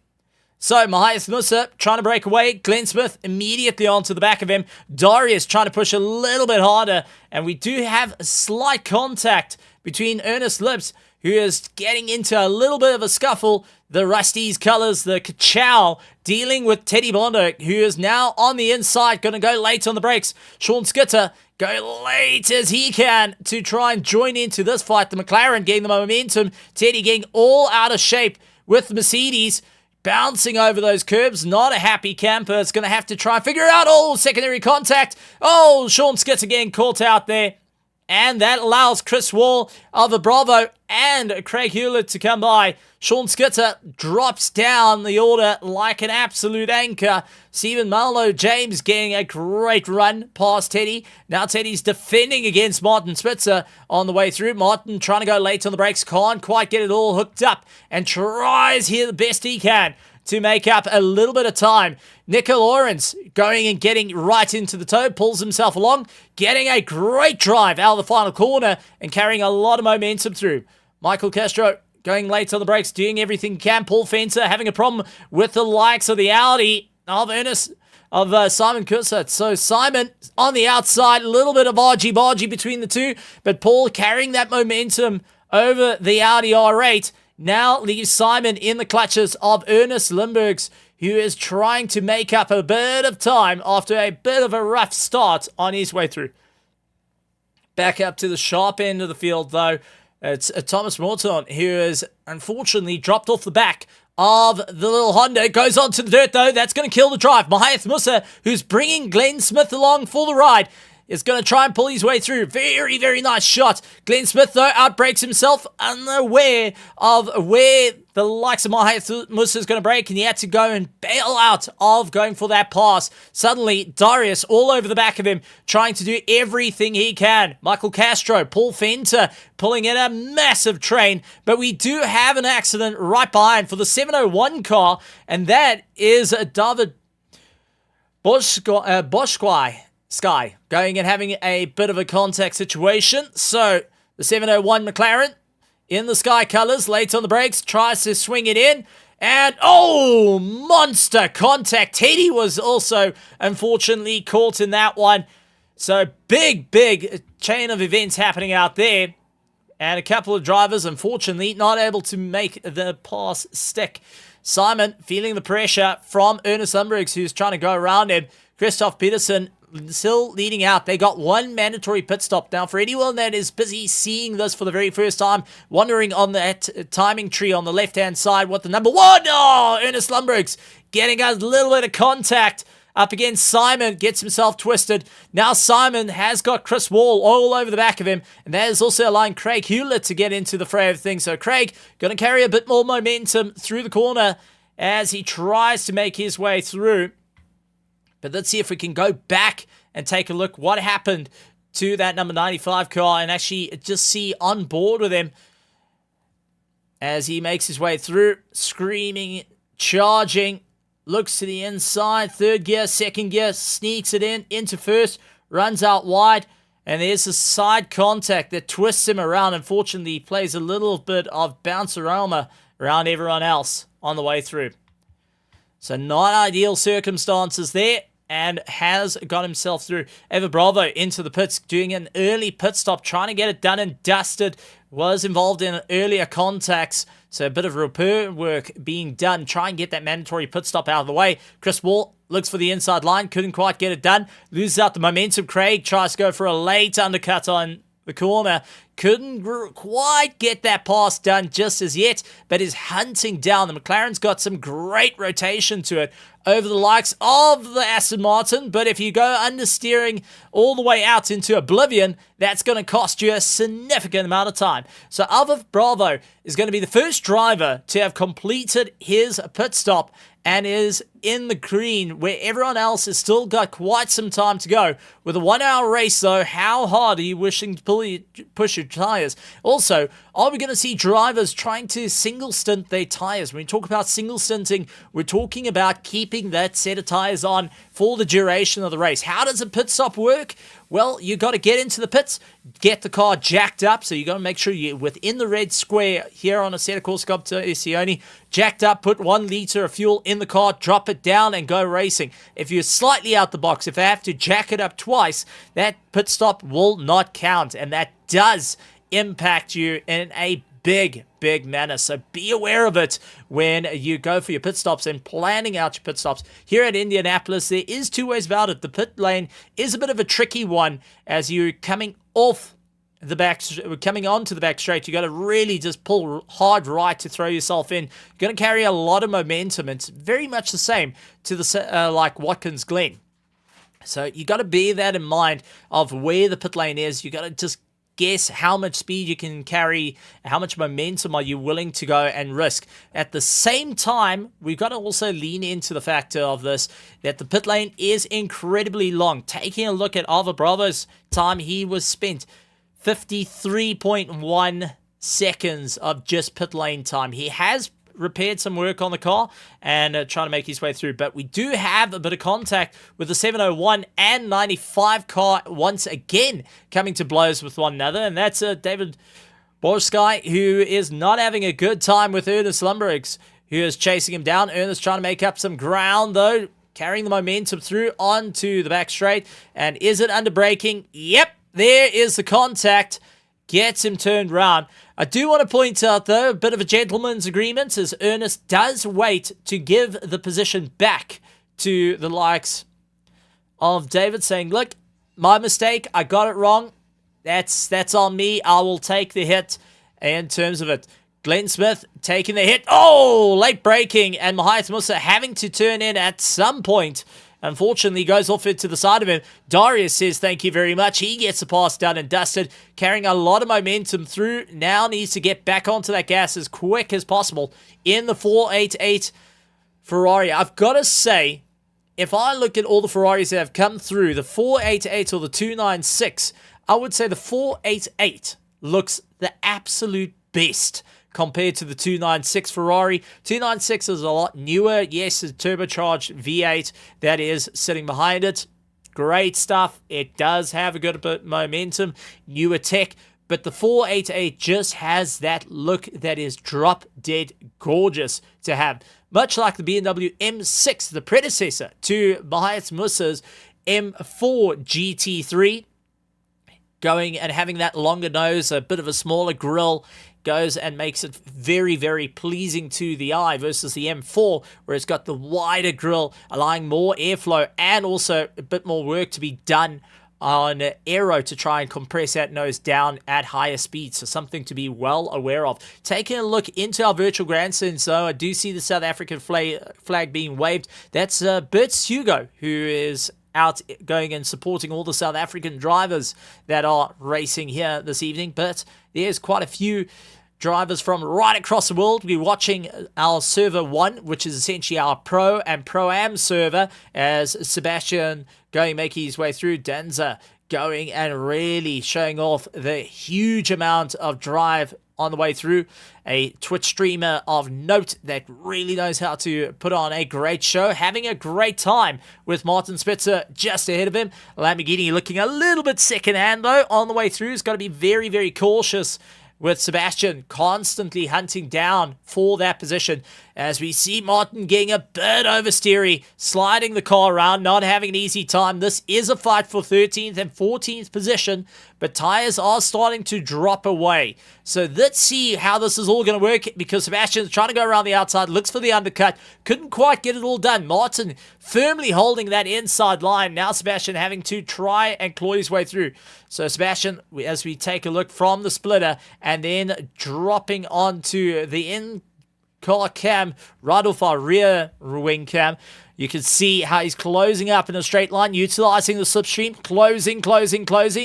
So, Maeth Musa trying to break away. Glenn Smith immediately onto the back of him. Darius trying to push a little bit harder. And we do have a slight contact between Ernest Lips, who is getting into a little bit of a scuffle. The Rusty's colors, the Kachow, dealing with Teddy Bondo, who is now on the inside. Going to go late on the brakes. Sean Skitter go late as he can to try and join into this fight. The McLaren getting the momentum. Teddy getting all out of shape with the Mercedes. Bouncing over those curbs, not a happy camper. It's going to have to try and figure out, secondary contact. Sean Skitz again caught out there. And that allows Chris Wall of the Bravo and Craig Hewlett to come by. Sean Skitter drops down the order like an absolute anchor. Stephen Marlowe James getting a great run past Teddy. Now Teddy's defending against Martin Spitzer on the way through. Martin trying to go late on the brakes. Can't quite get it all hooked up and tries here the best he can to make up a little bit of time. Nico Lawrence going and getting right into the toe, pulls himself along, getting a great drive out of the final corner and carrying a lot of momentum through. Michael Castro going late on the brakes, doing everything he can. Paul Fencer having a problem with the likes of the Audi of Simon Kursat. So Simon on the outside, a little bit of argy-bargy between the two, but Paul carrying that momentum over the Audi R8 now leaves Simon in the clutches of Ernest Limburgs, who is trying to make up a bit of time after a bit of a rough start on his way through. Back up to the sharp end of the field, though. It's Thomas Morton, who has unfortunately dropped off the back of the little Honda. Goes onto the dirt, though. That's going to kill the drive. Maeth Musa, who's bringing Glenn Smith along for the ride, is going to try and pull his way through. Very, very nice shot. Glenn Smith, though, outbrakes himself, unaware of where the likes of Maeth Musa is going to break, and he had to go and bail out of going for that pass. Suddenly, Darius all over the back of him, trying to do everything he can. Michael Castro, Paul Fenter, pulling in a massive train, but we do have an accident right behind for the 701 car, and that is David Boschquai. Sky going and having a bit of a contact situation. So the 701 McLaren in the Sky colors, late on the brakes, tries to swing it in. And monster contact. Teddy was also unfortunately caught in that one. So big chain of events happening out there. And a couple of drivers, unfortunately, not able to make the pass stick. Simon feeling the pressure from Ernest Umbriggs, who's trying to go around him. Christoph Peterson still leading out. They got one mandatory pit stop. Now, for anyone that is busy seeing this for the very first time, wondering on that timing tree on the left-hand side what the number one, Ernest Lundberg's getting a little bit of contact up against Simon, gets himself twisted. Now Simon has got Chris Wall all over the back of him, and that is also allowing Craig Hewlett to get into the fray of things. So Craig going to carry a bit more momentum through the corner as he tries to make his way through. But let's see if we can go back and take a look what happened to that number 95 car and actually just see on board with him as he makes his way through, screaming, charging, looks to the inside, third gear, second gear, sneaks it into first, runs out wide, and there's a side contact that twists him around. Unfortunately, he plays a little bit of bounce-aroma around everyone else on the way through. So not ideal circumstances there, and has got himself through. Eva Bravo into the pits, doing an early pit stop, trying to get it done and dusted. Was involved in earlier contacts, so a bit of repair work being done. Try and get that mandatory pit stop out of the way. Chris Wall looks for the inside line, couldn't quite get it done. Loses out the momentum. Craig tries to go for a late undercut on the corner. Couldn't quite get that pass done just as yet, but is hunting down. The McLaren's got some great rotation to it over the likes of the Aston Martin, but if you go understeering all the way out into oblivion, that's going to cost you a significant amount of time. So Alva Bravo is going to be the first driver to have completed his pit stop and is in the green, where everyone else has still got quite some time to go. With a 1 hour race, though, how hard are you wishing to push your tires? Also, are we going to see drivers trying to single stint their tires? When we talk about single stinting, we're talking about keeping that set of tires on for the duration of the race. How does a pit stop work? Well, you got to get into the pits, get the car jacked up, so you got to make sure you're within the red square here on a set of course Sione, jacked up, put 1 liter of fuel in the car, drop it down and go racing. If you're slightly out the box, if I have to jack it up twice, that pit stop will not count, and that does impact you in a big manner. So be aware of it when you go for your pit stops and planning out your pit stops. Here at Indianapolis, there is 2 ways about it. The pit lane is a bit of a tricky one as you're coming off the back, coming onto the back straight. You got to really just pull hard right to throw yourself in. You're going to carry a lot of momentum. It's very much the same to the like Watkins Glen. So you got to bear that in mind of where the pit lane is. You got to just guess how much speed you can carry, how much momentum are you willing to go and risk. At the same time, we've got to also lean into the factor of this, that the pit lane is incredibly long. Taking a look at Alva Bravo's time, he was spent 53.1 seconds of just pit lane time. He has repaired some work on the car and trying to make his way through, but we do have a bit of contact with the 701 and 95 car once again coming to blows with one another, and that's David Borskay, who is not having a good time with Ernest Lundbergs, who is chasing him down. Ernest trying to make up some ground though, carrying the momentum through onto the back straight, and is it under braking? Yep, there is the contact. Gets him turned round. I do want to point out, though, a bit of a gentleman's agreement as Ernest does wait to give the position back to the likes of David, saying, look, my mistake, I got it wrong. That's on me. I will take the hit in terms of it. Glenn Smith taking the hit. Oh, late braking, and Mahias Musa having to turn in at some point. Unfortunately, goes off it to the side of him. Darius says thank you very much. He gets the pass done and dusted, carrying a lot of momentum through. Now needs to get back onto that gas as quick as possible in the 488 Ferrari. I've got to say, if I look at all the Ferraris that have come through, the 488 or the 296, I would say the 488 looks the absolute best compared to the 296 Ferrari. 296 is a lot newer. Yes, a turbocharged V8 that is sitting behind it. Great stuff. It does have a good bit of momentum, newer tech, but the 488 just has that look that is drop dead gorgeous to have. Much like the BMW M6, the predecessor to Mahias Musa's M4 GT3, going and having that longer nose, a bit of a smaller grille, goes and makes it very, very pleasing to the eye versus the M4, where it's got the wider grille, allowing more airflow and also a bit more work to be done on aero to try and compress that nose down at higher speeds. So something to be well aware of. Taking a look into our virtual grandstands, though, I do see the South African flag being waved. That's Bert Hugo, who is out going and supporting all the South African drivers that are racing here this evening. But there's quite a few drivers from right across the world. We're watching our server 1, which is essentially our Pro and Pro-Am server, as Sebastian going making his way through. Danza going and really showing off the huge amount of drive on the way through. A Twitch streamer of note that really knows how to put on a great show. Having a great time with Martin Spitzer just ahead of him. Lamborghini looking a little bit second-hand, though, on the way through. He's got to be very, very cautious with Sebastian constantly hunting down for that position, as we see Martin getting a bit oversteery, sliding the car around, not having an easy time. This is a fight for 13th and 14th position, but tires are starting to drop away. So let's see how this is all going to work, because Sebastian's trying to go around the outside, looks for the undercut, couldn't quite get it all done. Martin firmly holding that inside line. Now Sebastian having to try and claw his way through. So Sebastian, as we take a look from the splitter and then dropping onto the in-car cam, right off our rear wing cam, you can see how he's closing up in a straight line, utilizing the slipstream, closing,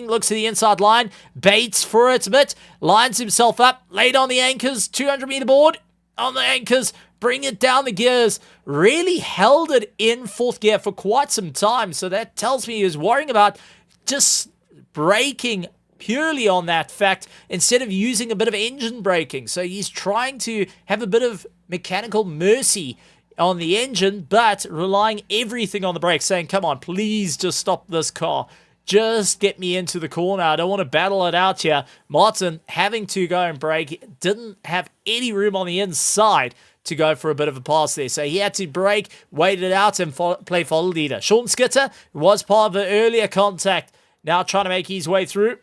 looks to the inside line, baits for it a bit, lines himself up, laid on the anchors, 200-meter board, on the anchors, bring it down the gears, really held it in 4th gear for quite some time, so that tells me he was worrying about just braking purely on that fact instead of using a bit of engine braking. So he's trying to have a bit of mechanical mercy on the engine, but relying everything on the brakes, saying, come on, please just stop this car. Just get me into the corner. I don't want to battle it out here. Martin having to go and brake, didn't have any room on the inside to go for a bit of a pass there. So he had to brake, wait it out, and play follow leader. Sean Skitter was part of the earlier contact, now trying to make his way through.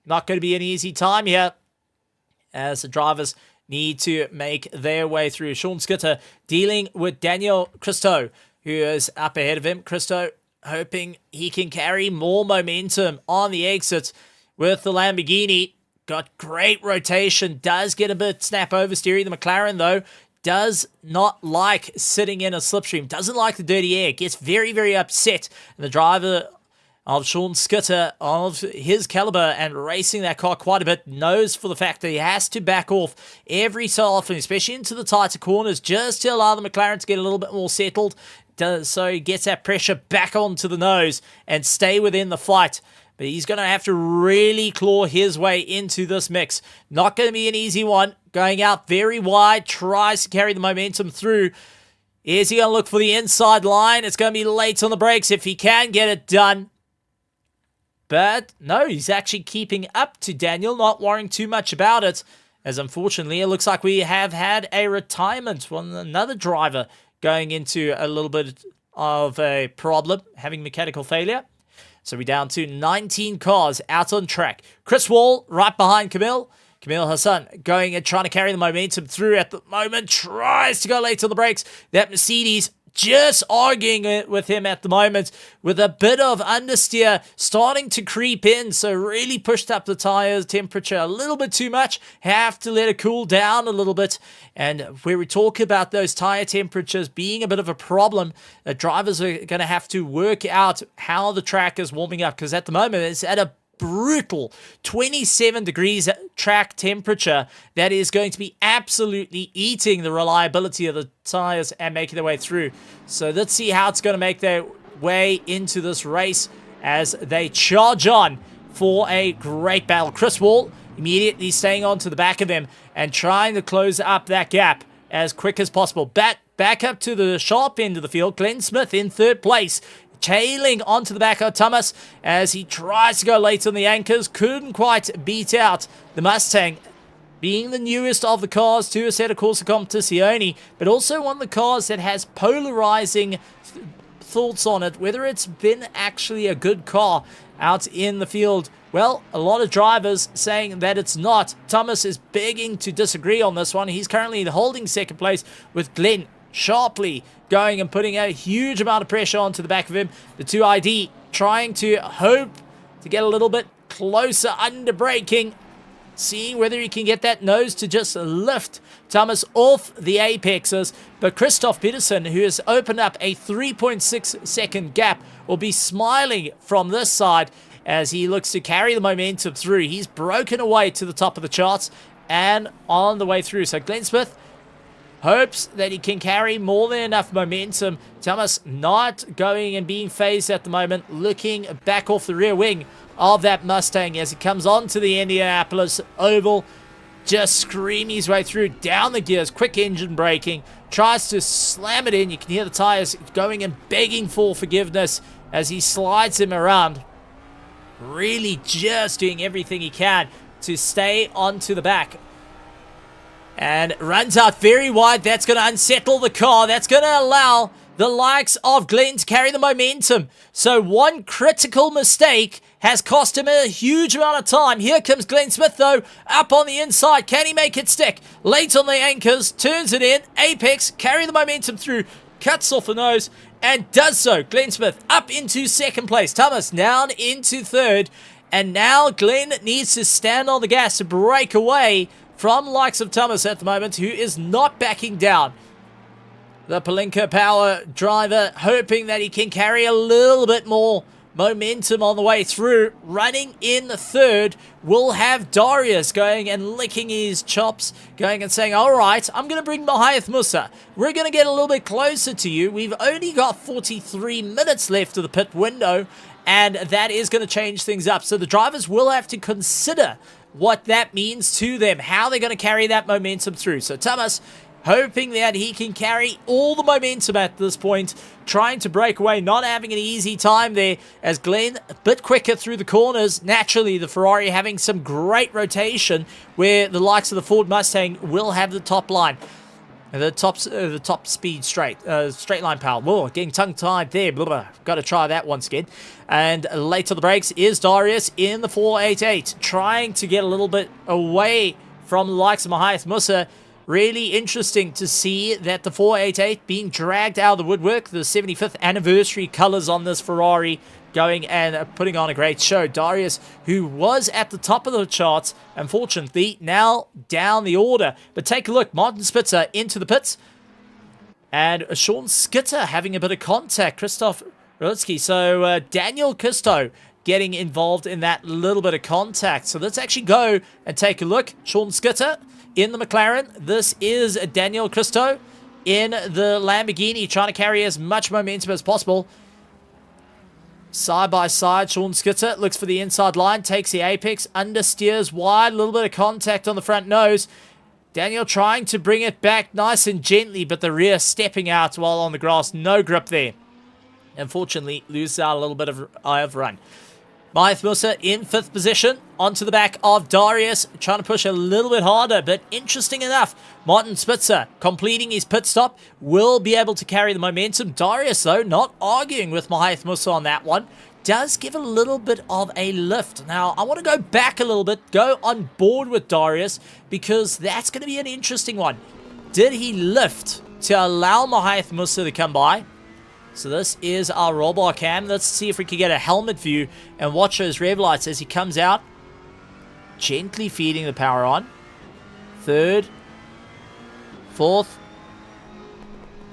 Not going to be an easy time here, as the drivers need to make their way through. Sean Skitter dealing with Daniel Christo, who is up ahead of him. Christo hoping he can carry more momentum on the exit with the Lamborghini. Got great rotation, does get a bit snap oversteering. The McLaren, though, does not like sitting in a slipstream, doesn't like the dirty air, gets very, very upset. And the driver of Sean Skitter, of his caliber and racing that car quite a bit, knows for the fact that he has to back off every so often, especially into the tighter corners, just to allow the McLaren to get a little bit more settled, so he gets that pressure back onto the nose and stay within the fight. But he's going to have to really claw his way into this mix. Not going to be an easy one. Going out very wide, tries to carry the momentum through. Is he going to look for the inside line? It's going to be late on the brakes if he can get it done. But no, he's actually keeping up to Daniel, not worrying too much about it, as unfortunately it looks like we have had a retirement from another driver going into a little bit of a problem, having mechanical failure. So we're down to 19 cars out on track. Chris Wall right behind Camille. Camille Hassan going and trying to carry the momentum through at the moment, tries to go late on the brakes. That Mercedes just arguing it with him at the moment, with a bit of understeer starting to creep in, so really pushed up the tires temperature a little bit too much. Have to let it cool down a little bit. And where we talk about those tire temperatures being a bit of a problem, drivers are going to have to work out how the track is warming up, because at the moment it's at a brutal 27 degrees track temperature that is going to be absolutely eating the reliability of the tires and making their way through. So let's see how it's going to make their way into this race as they charge on for a great battle. Chris Wall immediately staying on to the back of him and trying to close up that gap as quick as possible. Back up to the sharp end of the field. Glenn Smith in 3rd place, tailing onto the back of Thomas as he tries to go late on the anchors. Couldn't quite beat out the Mustang, being the newest of the cars to Assetto Corsa Competizione, but also one of the cars that has polarizing thoughts on it, whether it's been actually a good car out in the field Well, a lot of drivers saying that it's not. Thomas is begging to disagree on this one. He's currently holding second place with Glenn sharply going and putting a huge amount of pressure onto the back of him. The 2ID trying to hope to get a little bit closer under braking, seeing whether he can get that nose to just lift Thomas off the apexes. But Christoph Peterson, who has opened up a 3.6 second gap, will be smiling from this side as he looks to carry the momentum through. He's broken away to the top of the charts and on the way through. So Glenn Smith hopes that he can carry more than enough momentum. Thomas not going and being phased at the moment, looking back off the rear wing of that Mustang as he comes onto the Indianapolis oval, just screaming his way through, down the gears, quick engine braking, tries to slam it in. You can hear the tires going and begging for forgiveness as he slides him around, really just doing everything he can to stay onto the back. And runs out very wide. That's going to unsettle the car. That's going to allow the likes of Glenn to carry the momentum. So one critical mistake has cost him a huge amount of time. Here comes Glenn Smith, though, up on the inside. Can he make it stick? Late on the anchors, turns it in. Apex, carry the momentum through, cuts off the nose, and does so. Glenn Smith up into second place. Thomas down into third. And now Glenn needs to stand on the gas to break away from likes of Thomas at the moment, who is not backing down. The Palinka Power driver hoping that he can carry a little bit more momentum on the way through. Running in the third, we'll have Darius going and licking his chops, going and saying, all right, I'm going to bring Mahath Musa. We're going to get a little bit closer to you. We've only got 43 minutes left of the pit window, and that is going to change things up. So the drivers will have to consider what that means to them, how they're going to carry that momentum through. So Thomas hoping that he can carry all the momentum at this point, trying to break away, not having an easy time there, as Glenn a bit quicker through the corners. Naturally, the Ferrari having some great rotation, where the likes of the Ford Mustang will have the top line. The top speed straight line power. Whoa, getting tongue-tied there. Blah, blah. Got to try that once again. And late to the brakes is Darius in the 488, trying to get a little bit away from the likes of Mahath Musa. Really interesting to see that the 488 being dragged out of the woodwork. The 75th anniversary colors on this Ferrari going and putting on a great show. Darius, who was at the top of the charts, unfortunately, now down the order. But take a look. Martin Spitzer into the pits. And Sean Skitter having a bit of contact. Christoph Rulitsky. So Daniel Custo getting involved in that little bit of contact. So let's actually go and take a look. Sean Skitter in the McLaren. This is Daniel Custo in the Lamborghini, trying to carry as much momentum as possible. Side by side, Sean Skitter looks for the inside line, takes the apex, understeers wide, a little bit of contact on the front nose. Daniel trying to bring it back nice and gently, but the rear stepping out while on the grass. No grip there. Unfortunately, loses out a little bit of eye of run. Mahath Musa in 5th position, onto the back of Darius, trying to push a little bit harder, but interesting enough, Martin Spitzer completing his pit stop, will be able to carry the momentum. Darius, though, not arguing with Mahath Musa on that one, does give a little bit of a lift. Now, I want to go back a little bit, go on board with Darius, because that's going to be an interesting one. Did he lift to allow Mahath Musa to come by? So this is our roll bar cam. Let's see if we can get a helmet view and watch those rev lights as he comes out. Gently feeding the power on. 3rd. 4th.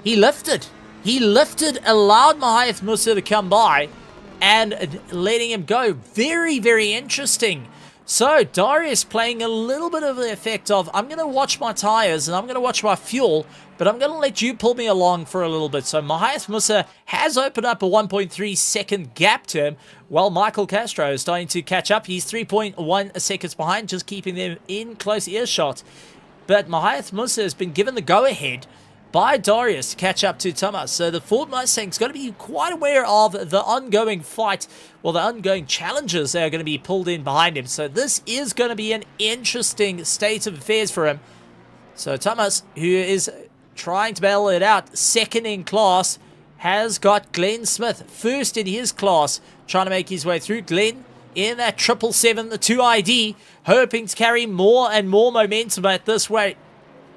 He lifted. He lifted, allowed Mahath Musa to come by and letting him go. Very, very interesting. So Darius playing a little bit of the effect of, I'm going to watch my tires and I'm going to watch my fuel, but I'm going to let you pull me along for a little bit. So Mahath Musa has opened up a 1.3 second gap to him, while Michael Castro is starting to catch up. He's 3.1 seconds behind, just keeping them in close earshot. But Mahath Musa has been given the go-ahead by Darius to catch up to Thomas. So the Ford Mustang's got to be quite aware of the ongoing fight, well, the ongoing challenges that are going to be pulled in behind him. So this is going to be an interesting state of affairs for him. So Thomas, who is trying to battle it out, 2nd in class, has got Glenn Smith 1st in his class, trying to make his way through. Glenn in that 777, the 2ID, hoping to carry more and more momentum at this rate,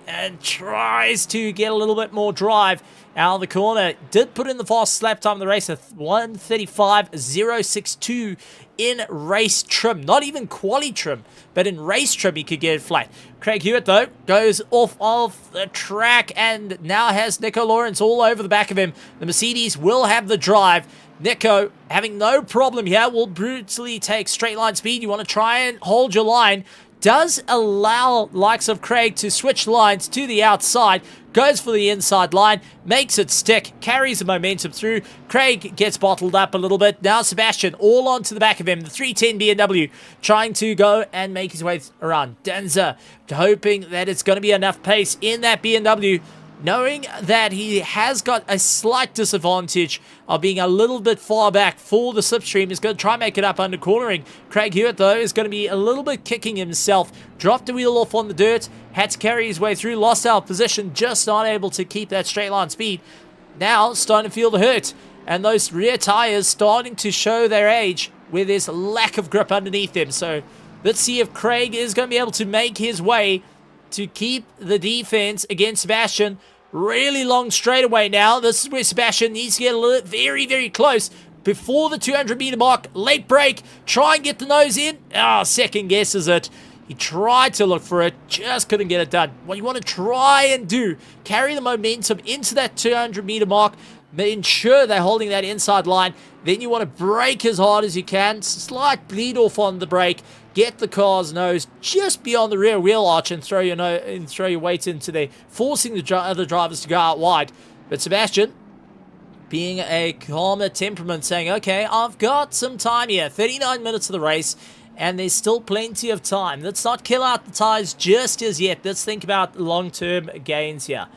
and tries to get a little bit more drive out of the corner. Did put in the fastest lap time of the race, a 1:35.062 in race trim. Not even quali trim, but in race trim he could get it flat. Craig Hewitt, though, goes off of the track and now has Nico Lawrence all over the back of him. The Mercedes will have the drive. Nico, having no problem here, will brutally take straight line speed. You want to try and hold your line. Does allow likes of Craig to switch lines to the outside, goes for the inside line, makes it stick, carries the momentum through. Craig gets bottled up a little bit. Now Sebastian all onto the back of him, the 310 BMW, trying to go and make his way around. Denza hoping that it's going to be enough pace in that BMW, knowing that he has got a slight disadvantage of being a little bit far back for the slipstream. He's going to try and make it up under cornering. Craig Hewitt, though, is going to be a little bit kicking himself. Dropped the wheel off on the dirt, had to carry his way through, lost our position, just not able to keep that straight line speed. Now starting to feel the hurt, and those rear tires starting to show their age where there's a lack of grip underneath them. So let's see if Craig is going to be able to make his way to keep the defense against Sebastian. Really long straightaway now. This is where Sebastian needs to get a little very, very close before the 200 meter mark. Late break. Try and get the nose in. Second guesses it. He tried to look for it, just couldn't get it done. What you want to try and do, carry the momentum into that 200 meter mark, ensure they're holding that inside line. Then you want to brake as hard as you can. Slight bleed off on the brake. Get the car's nose just beyond the rear wheel arch and throw your weight into there, forcing the other drivers to go out wide. But Sebastian, being a calmer temperament, saying, okay, I've got some time here. 39 minutes of the race, and there's still plenty of time. Let's not kill out the tires just as yet. Let's think about long-term gains here.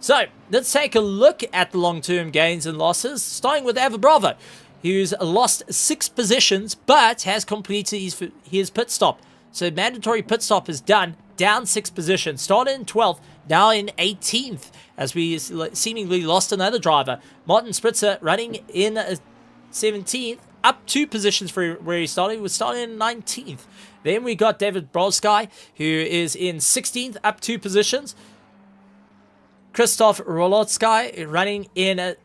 So, let's take a look at the long-term gains and losses, starting with Ava Bravo, who's lost 6 positions, but has completed his pit stop. So mandatory pit stop is done, down 6 positions. Started in 12th, now in 18th, as we seemingly lost another driver. Martin Spritzer running in 17th, up 2 positions for where he started. He was starting in 19th. Then we got David Brodsky, who is in 16th, up 2 positions. Krzysztof Rolotsky running in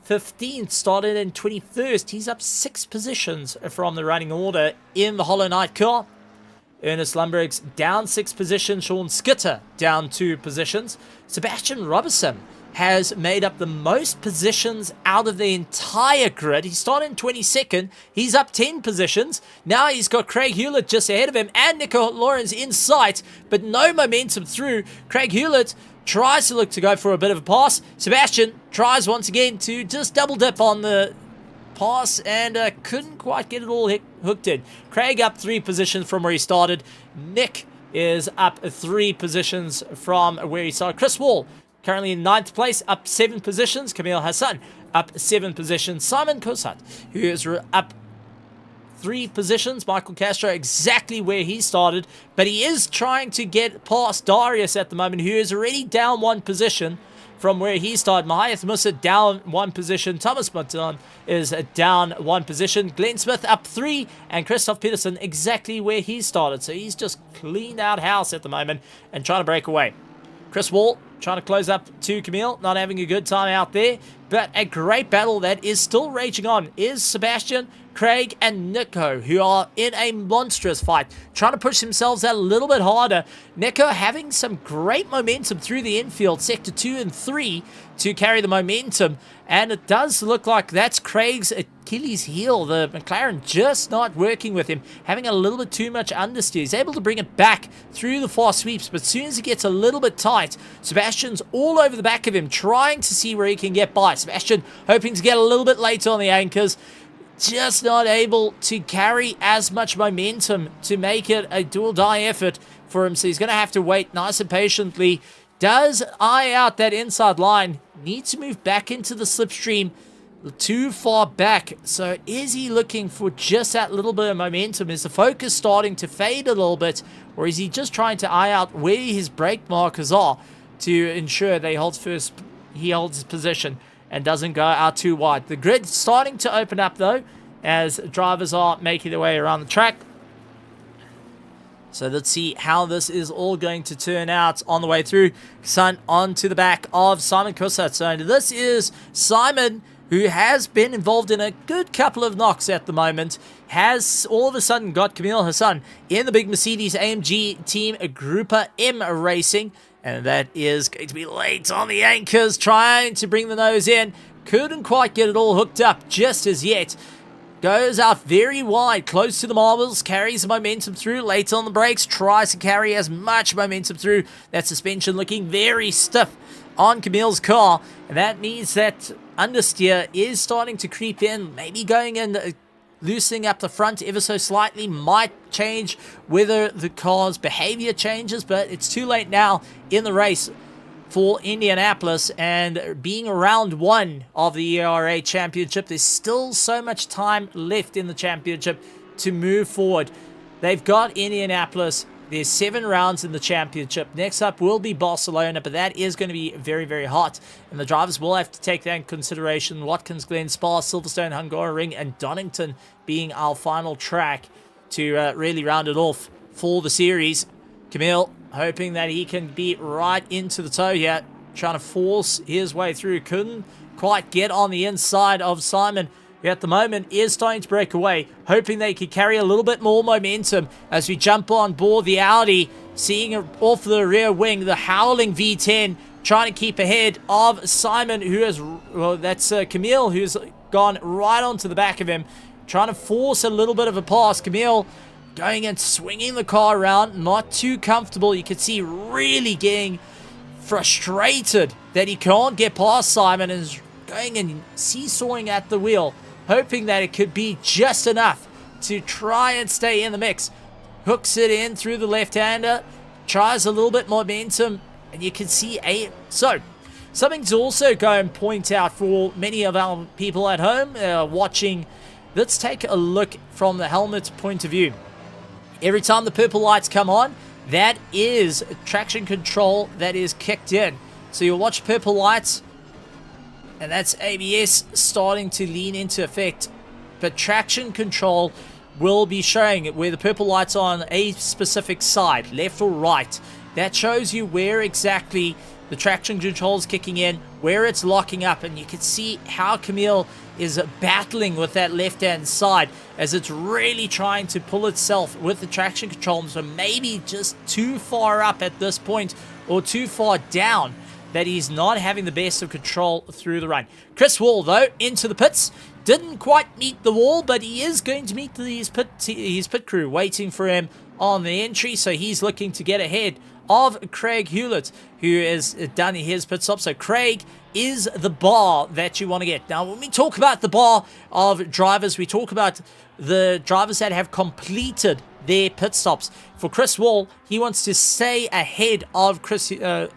15th, started in 21st. He's up 6 positions from the running order in the Hollow Knight car. Ernest Lundberg's down 6 positions. Sean Skitter down 2 positions. Sebastian Robertson has made up the most positions out of the entire grid. He started in 22nd. He's up 10 positions. Now he's got Craig Hewlett just ahead of him and Nico Lawrence in sight, but no momentum through. Craig Hewlett tries to look to go for a bit of a pass. Sebastian tries once again to just double dip on the pass and couldn't quite get it all hooked in. Craig up 3 positions from where he started. Nick is up 3 positions from where he started. Chris Wall currently in 9th place, up 7 positions. Camille Hassan up 7 positions. Simon Kosat, who is up 3 positions. Michael Castro exactly where he started, but he is trying to get past Darius at the moment, who is already down 1 position from where he started. Mahath Musa down 1 position. Thomas Maton is down 1 position. Glenn Smith up 3, and Christoph Peterson exactly where he started. So he's just cleaned out house at the moment and trying to break away. Chris Wall trying to close up to Camille, not having a good time out there, but a great battle that is still raging on is Sebastian, Craig, and Nico, who are in a monstrous fight, trying to push themselves out a little bit harder. Nico having some great momentum through the infield, sector 2 and 3, to carry the momentum, and it does look like that's Craig's Achilles heel. The McLaren just not working with him, having a little bit too much understeer. He's able to bring it back through the fast sweeps, but as soon as he gets a little bit tight, Sebastian's all over the back of him, trying to see where he can get by. Sebastian hoping to get a little bit later on the anchors, just not able to carry as much momentum to make it a do-or-die effort for him, so he's going to have to wait nice and patiently. Does eye out that inside line, needs to move back into the slipstream, too far back. So is he looking for just that little bit of momentum? Is the focus starting to fade a little bit, or is he just trying to eye out where his brake markers are to ensure that he holds his position and doesn't go out too wide? The grid starting to open up though. as drivers are making their way around the track. So let's see how this is all going to turn out on the way through. Sun onto the back of Simon Kussat. So this is Simon, who has been involved in a good couple of knocks at the moment, has all of a sudden got Kamil Hassan in the big Mercedes AMG team Grouper M Racing. And that is going to be late on the anchors, trying to bring the nose in. Couldn't quite get it all hooked up just as yet. Goes out very wide, close to the marbles, carries the momentum through, late on the brakes, tries to carry as much momentum through. That suspension looking very stiff on Camille's car, and that means that understeer is starting to creep in, maybe going in, loosening up the front ever so slightly, might change whether the car's behavior changes, but it's too late now in the race for Indianapolis, and being round one of the ERA Championship, there's still so much time left in the championship to move forward. They've got Indianapolis. There's 7 rounds in the championship. Next up will be Barcelona, but that is going to be very, very hot, and the drivers will have to take that in consideration. Watkins Glen, Spa, Silverstone, Hungaroring, and Donington being our final track to really round it off for the series. Camille hoping that he can be right into the toe here, trying to force his way through. Couldn't quite get on the inside of Simon, who at the moment is starting to break away, hoping they could carry a little bit more momentum as we jump on board the Audi, seeing off the rear wing, the Howling V10, trying to keep ahead of Simon, who is, well, that's Camille, who's gone right onto the back of him, trying to force a little bit of a pass. Camille going and swinging the car around, not too comfortable. You can see really getting frustrated that he can't get past Simon, and is going and seesawing at the wheel, hoping that it could be just enough to try and stay in the mix. Hooks it in through the left-hander, tries a little bit more momentum, and you can see so something to also go and point out for many of our people at home watching. Let's take a look from the helmet point of view. Every time the purple lights come on, that is traction control that is kicked in. So you'll watch purple lights, and that's ABS starting to lean into effect. But traction control will be showing it where the purple lights are on a specific side, left or right. That shows you where exactly the traction control is kicking in, where it's locking up, and you can see how Camille is battling with that left-hand side as it's really trying to pull itself with the traction control. So maybe just too far up at this point, or too far down, that he's not having the best of control through the run. Chris Wall, though, into the pits. Didn't quite meet the wall, but he is going to meet his pit crew waiting for him on the entry, so he's looking to get ahead of Craig Hewlett, who has done his pit stop. So Craig is the bar that you want to get. Now, when we talk about the bar of drivers, we talk about the drivers that have completed their pit stops. For Chris Wall, he wants to stay ahead of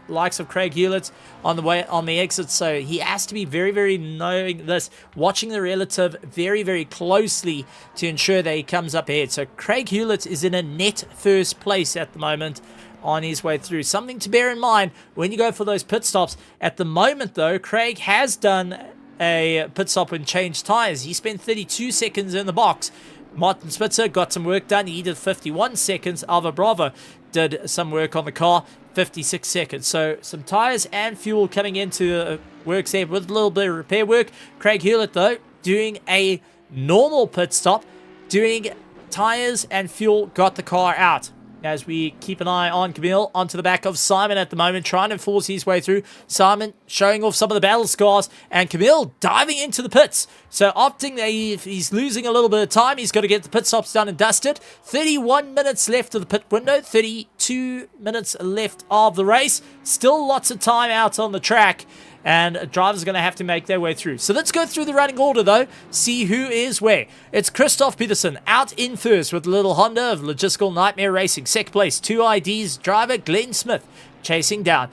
likes of Craig Hewlett on the way on the exit. So he has to be very, very knowing this, watching the relative very, very closely to ensure that he comes up ahead. So Craig Hewlett is in a net first place at the moment on his way through. Something to bear in mind when you go for those pit stops. At the moment, though, Craig has done a pit stop and changed tires. He spent 32 seconds in the box. Martin Spitzer got some work done. He did 51 seconds. Alva Bravo did some work on the car, 56 seconds. So some tires and fuel coming into works there with a little bit of repair work. Craig Hewlett, though, doing a normal pit stop, doing tires and fuel, got the car out. As we keep an eye on Camille onto the back of Simon at the moment, trying to force his way through. Simon showing off some of the battle scars, and Camille diving into the pits. So opting that if he's losing a little bit of time, he's got to get the pit stops done and dusted. 31 minutes left of the pit window, 32 minutes left of the race. Still lots of time out on the track, and drivers are going to have to make their way through. So let's go through the running order, though, see who is where. It's Christoph Peterson out in first with the little Honda of Logistical Nightmare Racing. Second place, 2ID's driver Glenn Smith chasing down.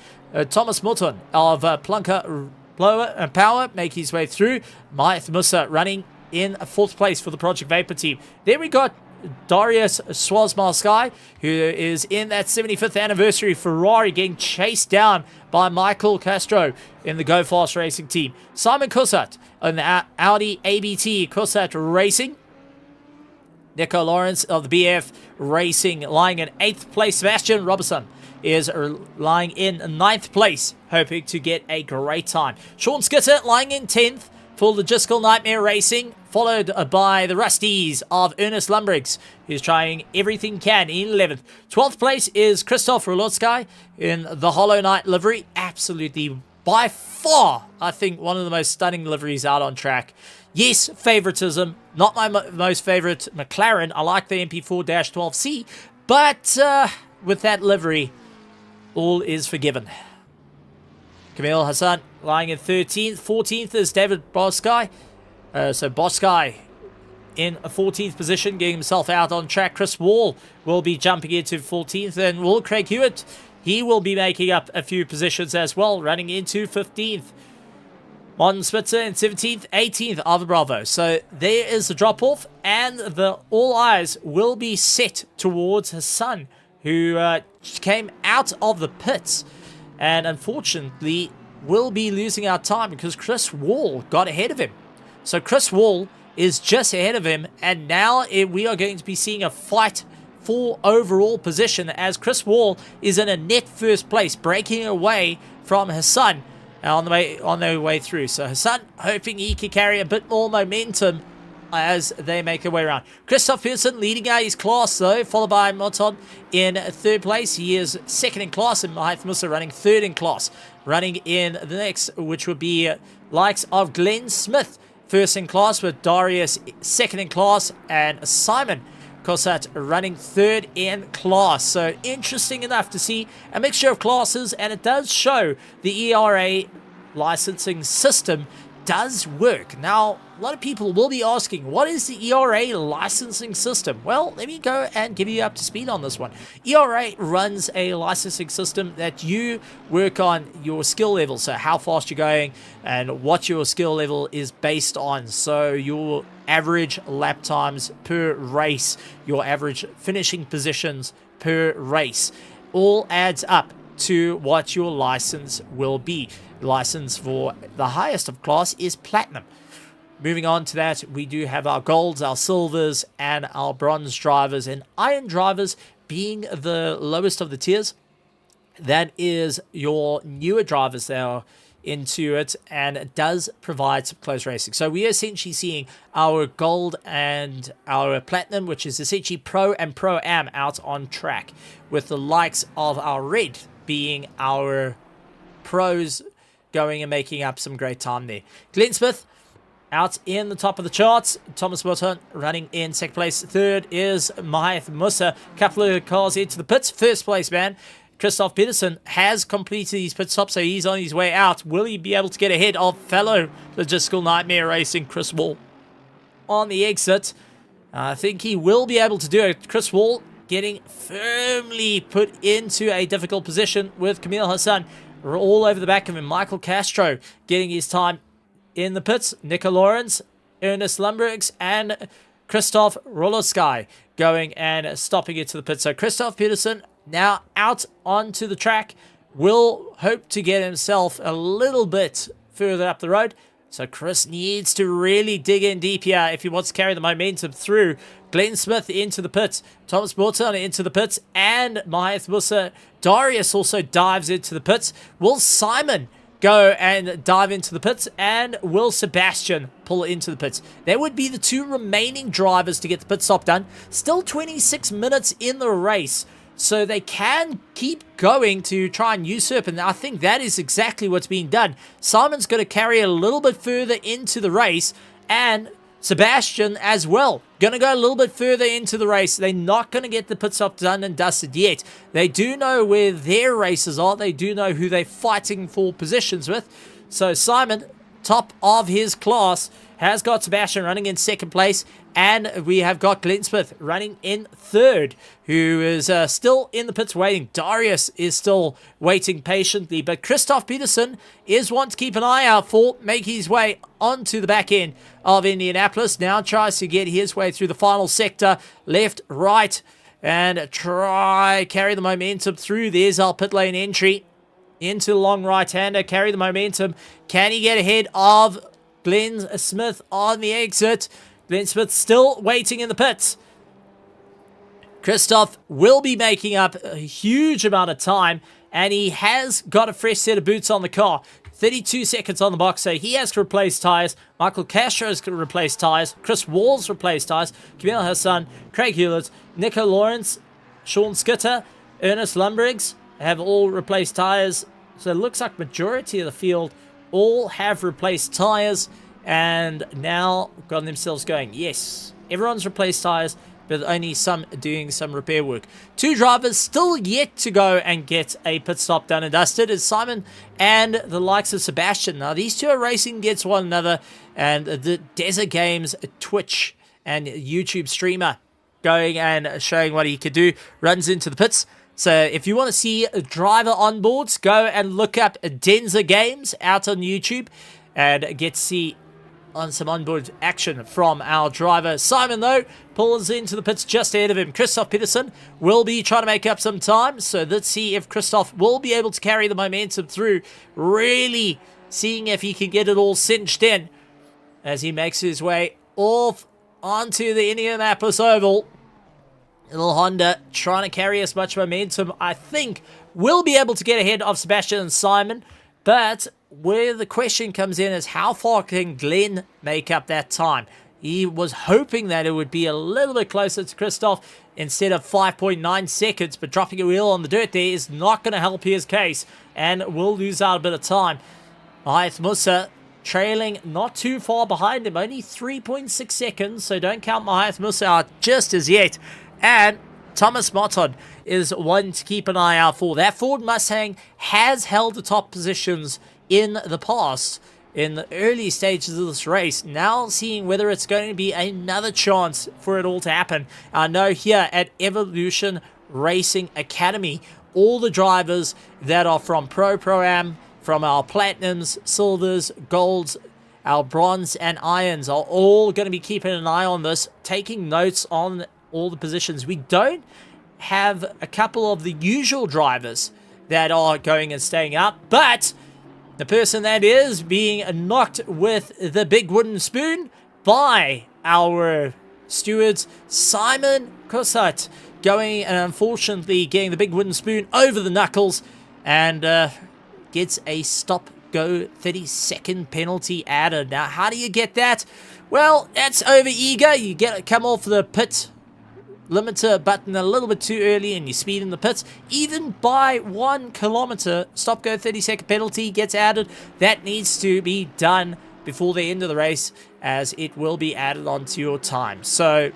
Thomas Morton of Plunker Power make his way through. Maith Musa running in fourth place for the Project Vapor team. Then we got Darius Swazmarsky, who is in that 75th anniversary Ferrari, getting chased down by Michael Castro in the Go Fast Racing team. Simon Kussat in the Audi ABT Kussat Racing Nico Lawrence of the BF Racing lying in 8th place. Sebastian Robertson is lying in 9th place, hoping to get a great time. Sean Skitter lying in 10th for Logistical Nightmare Racing, followed by the Rusties of Ernest Lumbriggs, who's trying everything he can in 11th. 12th place is Christoph Rolotsky in the Hollow Knight livery. Absolutely, by far, I think one of the most stunning liveries out on track. Yes, favoritism. Not my most favorite McLaren. I like the MP4-12C, but with that livery, all is forgiven. Kamil Hassan lying in 13th. 14th is David Boskai. So Boskai in a 14th position, getting himself out on track. Chris Wall will be jumping into 14th. And Will Craig Hewitt, he will be making up a few positions as well, running into 15th. Martin Spitzer in 17th, 18th are the Bravo. So there is the drop-off, and all eyes will be set towards Hassan, who came out of the pits and unfortunately will be losing our time because Chris Wall got ahead of him. So Chris Wall is just ahead of him, and now we are going to be seeing a fight for overall position as Chris Wall is in a net first place, breaking away from Hassan on their way through. So Hassan hoping he can carry a bit more momentum as they make their way around. Christoph Pearson leading out his class though, followed by Monton in 3rd place. He is 2nd in class, and Mahath Musa running 3rd in class. Running in the next, which would be likes of Glenn Smith, 1st in class, with Darius 2nd in class, and Simon Cossat running 3rd in class. So interesting enough to see a mixture of classes, and it does show the ERA licensing system does work. Now, a lot of people will be asking, what is the ERA licensing system? Well, let me go and give you up to speed on this one. ERA runs a licensing system that you work on your skill level, so how fast you're going and what your skill level is based on. So your average lap times per race, your average finishing positions per race, all adds up to what your license will be. License for the highest of class is platinum. Moving on to that, we do have our golds, our silvers, and our bronze drivers, and iron drivers being the lowest of the tiers. That is your newer drivers that are into it, and it does provide some close racing. So we are essentially seeing our gold and our platinum, which is essentially pro and pro-am, out on track, with the likes of our red being our pros going and making up some great time there. Glenn Smith out in the top of the charts. Thomas Wilton running in 2nd place. 3rd is Mahath Musa. Couple of cars into the pits. 1st place, man. Christoph Peterson has completed his pit stop, so he's on his way out. Will he be able to get ahead of fellow Logistical Nightmare Racing Chris Wall on the exit? I think he will be able to do it. Chris Wall getting firmly put into a difficult position with Kamil Hassan all over the back of him. Michael Castro getting his time in the pits. Nico Lawrence, Ernest Lumbriggs, and Christoph Rolotsky going and stopping it to the pit. So Christoph Peterson now out onto the track, will hope to get himself a little bit further up the road. So Chris needs to really dig in deep here if he wants to carry the momentum through. Glenn Smith into the pits. Thomas Morton into the pits. And Mahath Musa. Darius also dives into the pits. Will Simon go and dive into the pits? And will Sebastian pull into the pits? There would be the 2 remaining drivers to get the pit stop done. Still 26 minutes in the race. So they can keep going to try and usurp, and I think that is exactly what's being done. Simon's going to carry a little bit further into the race, and Sebastian as well. Going to go a little bit further into the race. They're not going to get the pit stop done and dusted yet. They do know where their races are. They do know who they're fighting for positions with. So Simon, top of his class, has got Sebastian running in 2nd place, and we have got Glenn Smith running in 3rd, who is still in the pits waiting. Darius is still waiting patiently, but Christoph Peterson is one to keep an eye out for, making his way onto the back end of Indianapolis. Now tries to get his way through the final sector, left, right, and carry the momentum through. There's our pit lane entry into the long right-hander, carry the momentum. Can he get ahead of Glenn Smith on the exit? Glenn Smith still waiting in the pits. Christoph will be making up a huge amount of time, and he has got a fresh set of boots on the car. 32 seconds on the box, so he has to replace tyres. Michael Castro has to replace tyres. Chris Wall's replaced tyres. Camille Hassan, Craig Hewlett, Nico Lawrence, Sean Skitter, Ernest Lumbriggs have all replaced tyres. So it looks like majority of the field all have replaced tyres, and now got themselves going. Yes, everyone's replaced tyres, but only some doing some repair work. 2 drivers still yet to go and get a pit stop done and dusted is Simon and the likes of Sebastian. Now, these two are racing against one another, and the Desert Games Twitch and YouTube streamer going and showing what he could do runs into the pits. So if you want to see driver onboards, go and look up Denza Games out on YouTube and get to see on some onboard action from our driver. Simon, though, pulls into the pits just ahead of him. Christoph Peterson will be trying to make up some time, so let's see if Christoph will be able to carry the momentum through, really seeing if he can get it all cinched in as he makes his way off onto the Indianapolis Oval. Little Honda trying to carry as much momentum, I think, will be able to get ahead of Sebastian and Simon, but where the question comes in is how far can Glenn make up that time? He was hoping that it would be a little bit closer to Christoph instead of 5.9 seconds, but dropping a wheel on the dirt there is not going to help his case and will lose out a bit of time. Mahith Musa trailing not too far behind him, only 3.6 seconds, so don't count Mahith Musa out just as yet. And Thomas Motton is one to keep an eye out for. That Ford Mustang has held the top positions in the past, in the early stages of this race. Now seeing whether it's going to be another chance for it all to happen. I know here at Evolution Racing Academy, all the drivers that are from Pro-Am, from our Platinums, Silvers, Golds, our Bronze and Irons are all going to be keeping an eye on this, taking notes on all the positions. We don't have a couple of the usual drivers that are going and staying up, but the person that is being knocked with the big wooden spoon by our stewards, Simon Cossat, going and unfortunately getting the big wooden spoon over the knuckles and gets a stop-go 30-second penalty added. Now, how do you get that? Well, that's over-eager. You come off the pit limiter button a little bit too early and you speed in the pits. Even by 1 kilometer, stop-go 30-second penalty gets added. That needs to be done before the end of the race, as it will be added onto your time. So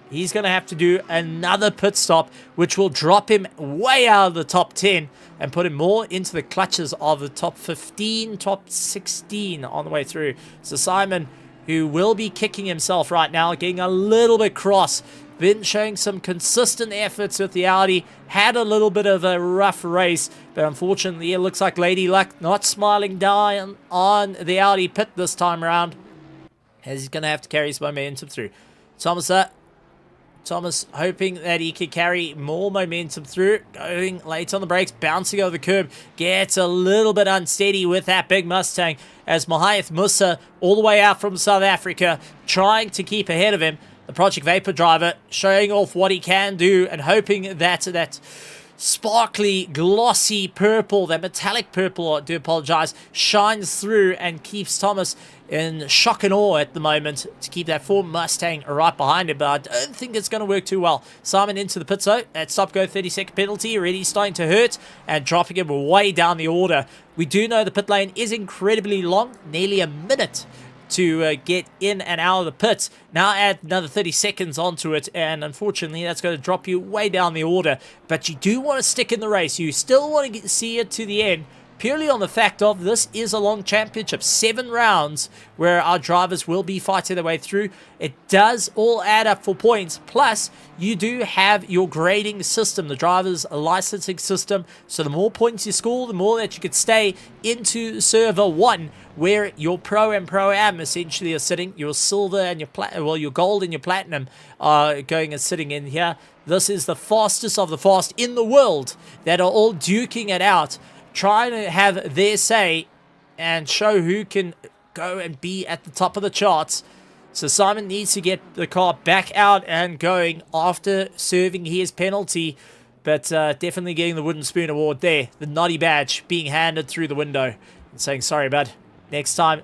he's going to have to do another pit stop, which will drop him way out of the top 10 and put him more into the clutches of the top 15, top 16 on the way through. So Simon, who will be kicking himself right now, getting a little bit cross, been showing some consistent efforts with the Audi, had a little bit of a rough race, but unfortunately it looks like Lady Luck not smiling down on the Audi pit this time around, as he's going to have to carry his momentum through. Thomas hoping that he could carry more momentum through, going late on the brakes, bouncing over the curb, gets a little bit unsteady with that big Mustang, as Mahith Musa, all the way out from South Africa, trying to keep ahead of him. The Project Vapor driver showing off what he can do and hoping that that sparkly, glossy purple, that metallic purple, I do apologize, shines through and keeps Thomas in shock and awe at the moment to keep that Ford Mustang right behind him, but I don't think it's going to work too well. Simon into the pit zone, that stop-go 30-second penalty already starting to hurt and dropping him way down the order. We do know the pit lane is incredibly long, nearly a minute to get in and out of the pits. Now add another 30 seconds onto it, and unfortunately that's going to drop you way down the order, but you do want to stick in the race. You still want to see it to the end, purely on the fact of this is a long championship, 7 rounds where our drivers will be fighting their way through. It does all add up for points, plus you do have your grading system, the driver's licensing system, so the more points you score, the more that you could stay into server 1, where your Pro and Pro-Am essentially are sitting. Your silver and your gold and your platinum are going and sitting in here. This is the fastest of the fast in the world that are all duking it out, trying to have their say and show who can go and be at the top of the charts. So Simon needs to get the car back out and going after serving his penalty. But definitely getting the wooden spoon award there. The naughty badge being handed through the window. And saying, sorry, bud. Next time,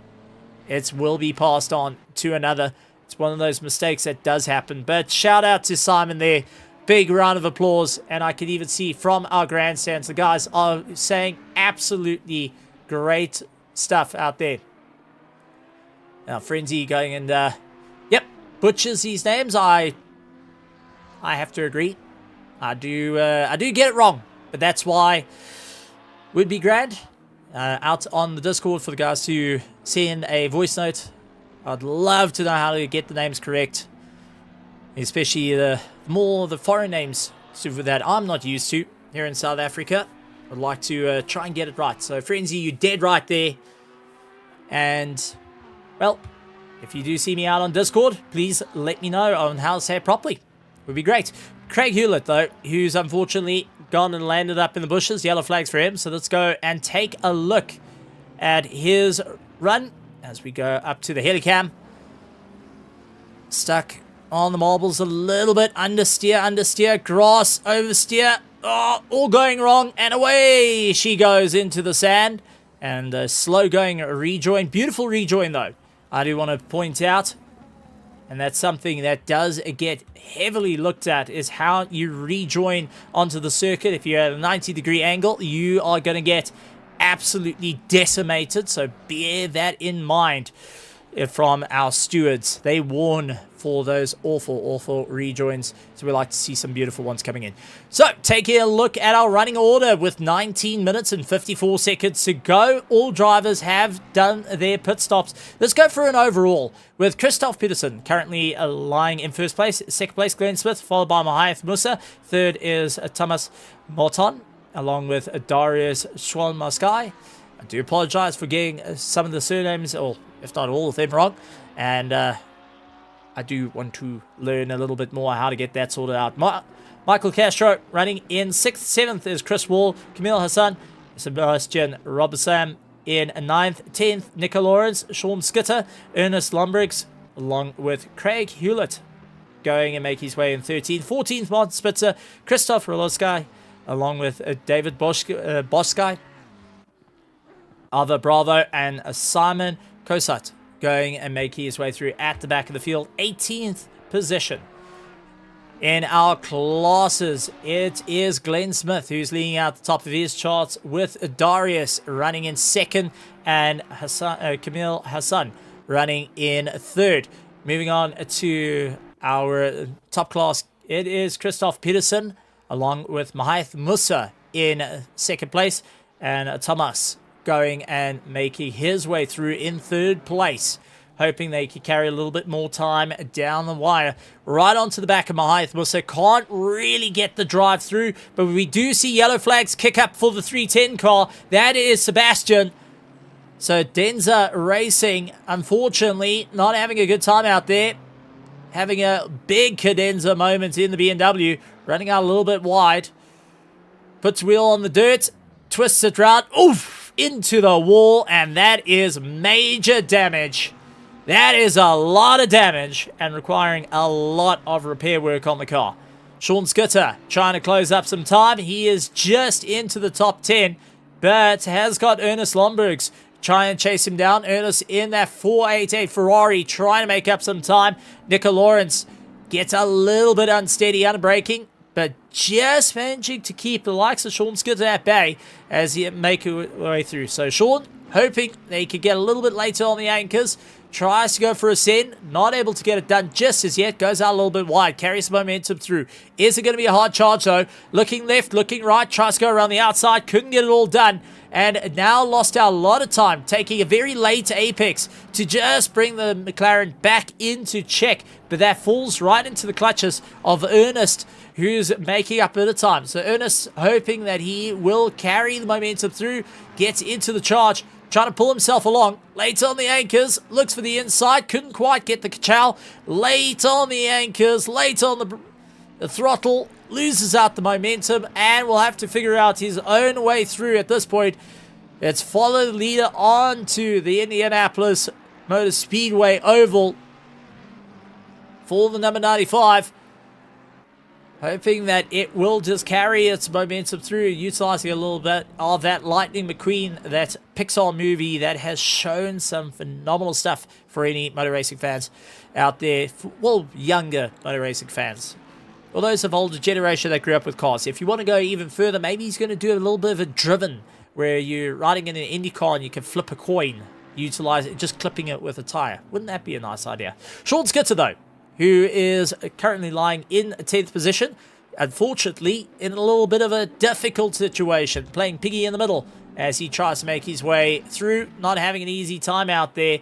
it will be passed on to another. It's one of those mistakes that does happen. But shout out to Simon there. Big round of applause. And I can even see from our grandstands, the guys are saying absolutely great stuff out there. Now, Frenzy going and, yep, butchers these names. I have to agree. I do get it wrong, but that's why would be grand. Out on the Discord for the guys to send a voice note. I'd love to know how to get the names correct, especially the foreign names that I'm not used to here in South Africa. I'd like to try and get it right. So, Frenzy, you're dead right there. And, well, if you do see me out on Discord, please let me know on how to say it properly. It would be great. Craig Hewlett, though, who's unfortunately gone and landed up in the bushes. Yellow flags for him. So let's go and take a look at his run as we go up to the helicam. Stuck on the marbles a little bit. Understeer, grass, oversteer. Oh, all going wrong. And away she goes into the sand. And a slow going rejoin. Beautiful rejoin, though. I do want to point out. And that's something that does get heavily looked at, is how you rejoin onto the circuit. If you're at a 90-degree angle, you are going to get absolutely decimated. So bear that in mind from our stewards. They warn for those awful rejoins. So we like to see some beautiful ones coming in. So taking a look at our running order with 19 minutes and 54 seconds to go. All drivers have done their pit stops. Let's go for an overall with Christoph Peterson currently lying in first place. Second place, Glenn Smith, followed by Mahath Musa. Third is Thomas Morton, along with Darius Schwalmaskai. I do apologize for getting some of the surnames, or if not all of them, wrong. And I do want to learn a little bit more how to get that sorted out. Michael Castro running in 6th. 7th is Chris Wall, Camille Hassan, Sebastian Robertson in 9th. 10th, Nico Lawrence, Sean Skitter, Ernest Lombriggs, along with Craig Hewlett going and make his way in 13th. 14th, Martin Spitzer, Christoph Roloskaj, along with David Boskaj, Ava Bravo, and Simon Kosat going and making his way through at the back of the field. 18th position. In our classes, it is Glenn Smith who's leading out the top of his charts, with Darius running in 2nd and Camille Hassan running in 3rd. Moving on to our top class, it is Christoph Peterson along with Mahath Musa in 2nd place, and Thomas going and making his way through in 3rd place, hoping they could carry a little bit more time down the wire. Right onto the back of Mahath Musa. Can't really get the drive through, but we do see yellow flags kick up for the 310 car. That is Sebastian. So Denza Racing, unfortunately, not having a good time out there. Having a big cadenza moment in the BMW. Running out a little bit wide. Puts wheel on the dirt. Twists it round. Oof! Into the wall, and that is major damage. That is a lot of damage and requiring a lot of repair work on the car. Sean Skitter trying to close up some time. He is just into the top 10, but has got Ernest Lombergs trying to chase him down. Ernest in that 488 Ferrari trying to make up some time. Nico Lawrence gets a little bit unsteady under braking, but just managing to keep the likes of Sean Skitter at bay as he make his way through. So Sean, hoping they could get a little bit later on the anchors, tries to go for a send, not able to get it done just as yet, goes out a little bit wide, carries some momentum through. Is it going to be a hard charge though? Looking left, looking right, tries to go around the outside, couldn't get it all done, and now lost out a lot of time, taking a very late apex to just bring the McLaren back into check, but that falls right into the clutches of Ernest, who's making up a bit of time. So Ernest hoping that he will carry the momentum through, gets into the charge, trying to pull himself along. Late on the anchors, looks for the inside, couldn't quite get the chow. Late on the anchors, late on the throttle, loses out the momentum, and will have to figure out his own way through at this point. It's follow the leader on to the Indianapolis Motor Speedway Oval. for the number 95. Hoping that it will just carry its momentum through, utilizing a little bit of that Lightning McQueen, that Pixar movie that has shown some phenomenal stuff for any motor racing fans out there. Well, younger motor racing fans. Or those of older generation that grew up with cars. If you want to go even further, maybe he's going to do a little bit of a driven, where you're riding in an Indy car and you can flip a coin, utilize it, just clipping it with a tire. Wouldn't that be a nice idea? Sean Skitter, though, who is currently lying in 10th position. Unfortunately, in a little bit of a difficult situation, playing piggy in the middle as he tries to make his way through, not having an easy time out there,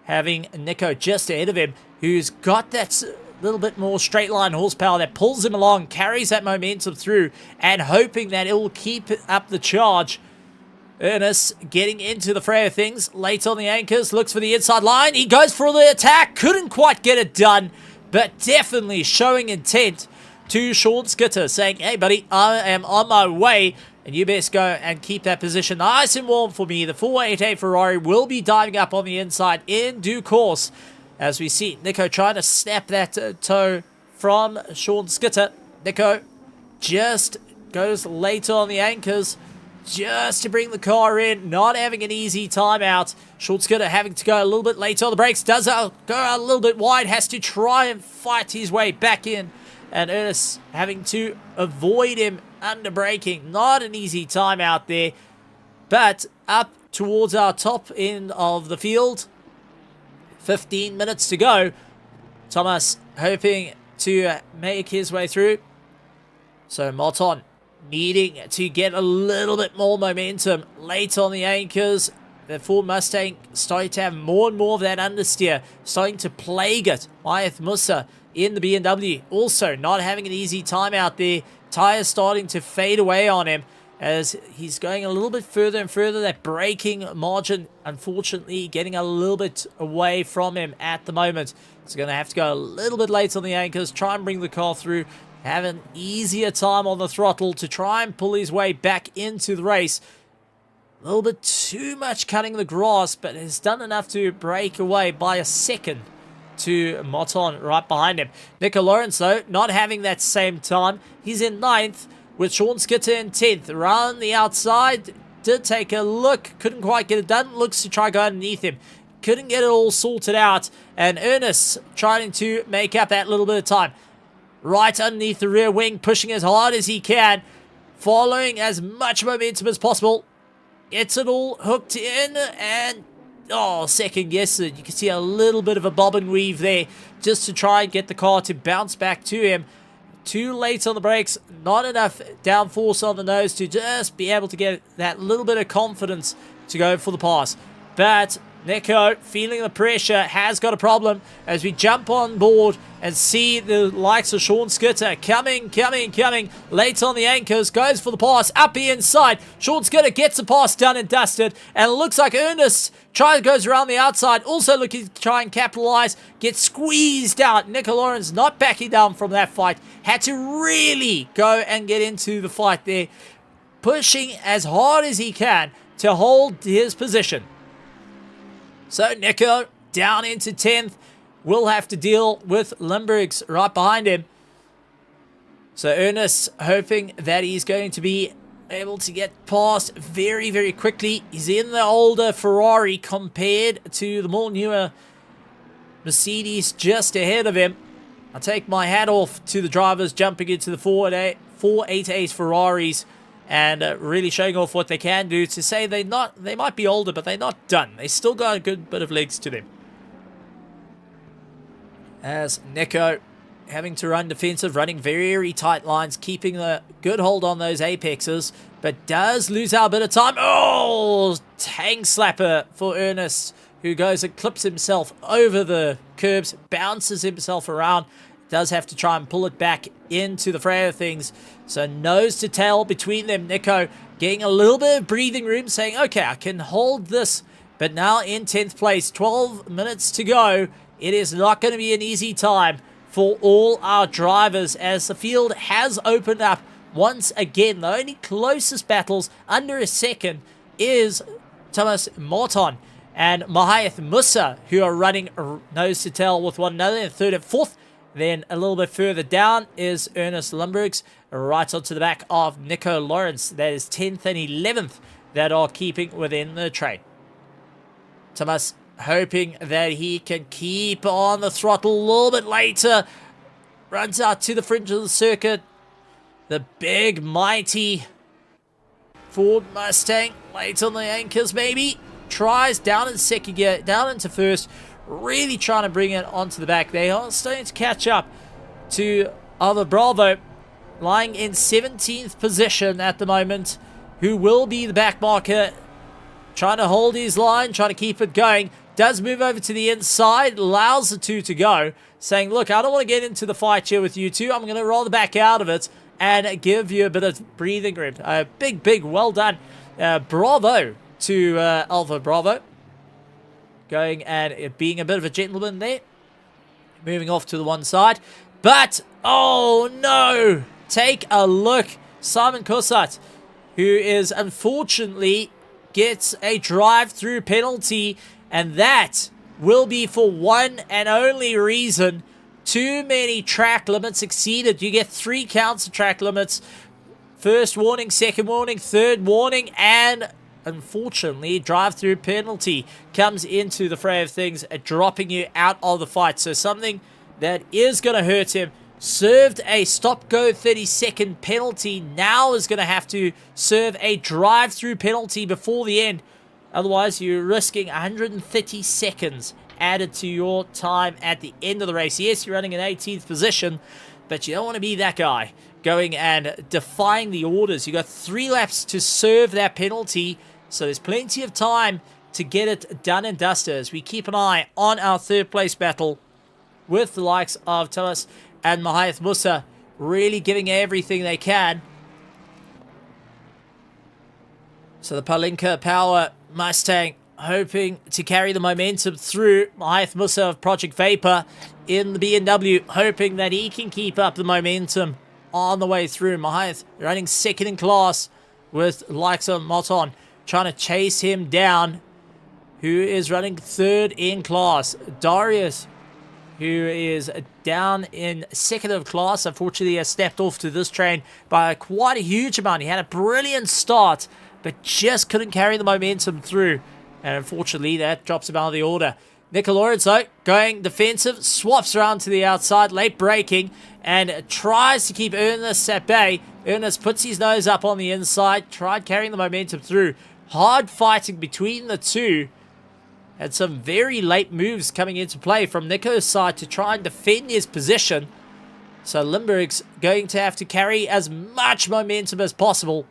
having Nico just ahead of him, who's got that little bit more straight line horsepower that pulls him along, carries that momentum through, and hoping that it will keep up the charge. Ernest getting into the fray of things, late on the anchors, looks for the inside line, he goes for the attack, couldn't quite get it done, but definitely showing intent to Sean Skitter, saying, hey buddy, I am on my way, and you best go and keep that position nice and warm for me. The 488 Ferrari will be diving up on the inside in due course, as we see Nico trying to snap that toe from Sean Skitter. Nico just goes later on the anchors, just to bring the car in, not having an easy time out. Sean Skitter having to go a little bit later on the brakes, does go a little bit wide, has to try and fight his way back in, and Ernest having to avoid him under braking. Not an easy time out there, but up towards our top end of the field. 15 minutes to go. Thomas hoping to make his way through. So Moton needing to get a little bit more momentum late on the anchors. The Ford Mustang starting to have more and more of that understeer, starting to plague it. Wyeth Musa in the BMW also not having an easy time out there. Tires starting to fade away on him as he's going a little bit further and further. That braking margin, unfortunately, getting a little bit away from him at the moment. He's going to have to go a little bit late on the anchors, try and bring the car through, have an easier time on the throttle to try and pull his way back into the race. A little bit too much cutting the grass, but has done enough to break away by a second to Moton right behind him. Nico Lawrence, though, not having that same time. He's in 9th with Sean Skitter in 10th. Around the outside, did take a look, couldn't quite get it done. Looks to try go underneath him. Couldn't get it all sorted out. And Ernest trying to make up that little bit of time. Right underneath the rear wing, pushing as hard as he can, following as much momentum as possible. Gets it all hooked in, and second guess it. You can see a little bit of a bob and weave there, just to try and get the car to bounce back to him. Too late on the brakes, not enough downforce on the nose to just be able to get that little bit of confidence to go for the pass. But Nico, feeling the pressure, has got a problem as we jump on board and see the likes of Sean Skitter coming late on the anchors, goes for the pass up the inside. Sean Skitter gets the pass done and dusted, and it looks like Ernest goes around the outside, also looking to try and capitalize, gets squeezed out. Nico Lawrence not backing down from that fight, had to really go and get into the fight there, pushing as hard as he can to hold his position. So Nico down into 10th, will have to deal with Limburgs right behind him. So Ernest hoping that he's going to be able to get past very, very quickly. He's in the older Ferrari compared to the more newer Mercedes just ahead of him. I take my hat off to the drivers jumping into the 488 Ferraris and really showing off what they can do, to say they might be older, but they're not done. They still got a good bit of legs to them. As Nico having to run defensive, running very tight lines, keeping a good hold on those apexes, but does lose out a bit of time. Oh, tang slapper for Ernest, who goes and clips himself over the curbs, bounces himself around, does have to try and pull it back into the fray of things. So nose to tail between them. Nico getting a little bit of breathing room, saying, okay, I can hold this. But now in 10th place, 12 minutes to go. It is not going to be an easy time for all our drivers, as the field has opened up once again. The only closest battles under a second is Thomas Morton and Mahath Musa, who are running nose to tail with one another in 3rd and 4th. Then a little bit further down is Ernest Lundbergs, right onto the back of Nico Lawrence. That is 10th and 11th that are keeping within the train. Thomas hoping that he can keep on the throttle a little bit later. Runs out to the fringe of the circuit. The big, mighty Ford Mustang, late on the anchors maybe. Tries down in second gear, down into first. Really trying to bring it onto the back. They are starting to catch up to Alfa Bravo, lying in 17th position at the moment, who will be the back marker, trying to hold his line, trying to keep it going. Does move over to the inside, allows the two to go, saying, look, I don't want to get into the fight here with you two. I'm going to roll the back out of it and give you a bit of breathing room. Big, well done. Bravo to Alfa Bravo. Going and being a bit of a gentleman there. Moving off to the one side. But, oh no! Take a look. Simon Cossart, who is unfortunately gets a drive-through penalty. And that will be for one and only reason. Too many track limits exceeded. You get 3 counts of track limits. First warning, second warning, third warning, and unfortunately, drive-through penalty comes into the fray of things, dropping you out of the fight. So something that is going to hurt him. Served a stop-go 30-second penalty. Now is going to have to serve a drive-through penalty before the end. Otherwise, you're risking 130 seconds added to your time at the end of the race. Yes, you're running in 18th position, but you don't want to be that guy going and defying the orders. You got 3 laps to serve that penalty. So there's plenty of time to get it done and dusted as we keep an eye on our third place battle with the likes of Thomas and Mahath Musa really giving everything they can. So the Palinka Power Mustang hoping to carry the momentum through. Mahath Musa of Project Vapor in the BMW hoping that he can keep up the momentum on the way through. Mahath running second in class with likes of Moton trying to chase him down, who is running third in class. Darius, who is down in second of class, unfortunately has stepped off to this train by quite a huge amount. He had a brilliant start, but just couldn't carry the momentum through. And unfortunately, that drops him out of the order. Nico Lawrence, though, going defensive, swaps around to the outside, late braking, and tries to keep Ernest at bay. Ernest puts his nose up on the inside, tried carrying the momentum through. Hard fighting between the two. Had some very late moves coming into play from Nico's side to try and defend his position. So Lindbergh's going to have to carry as much momentum as possible.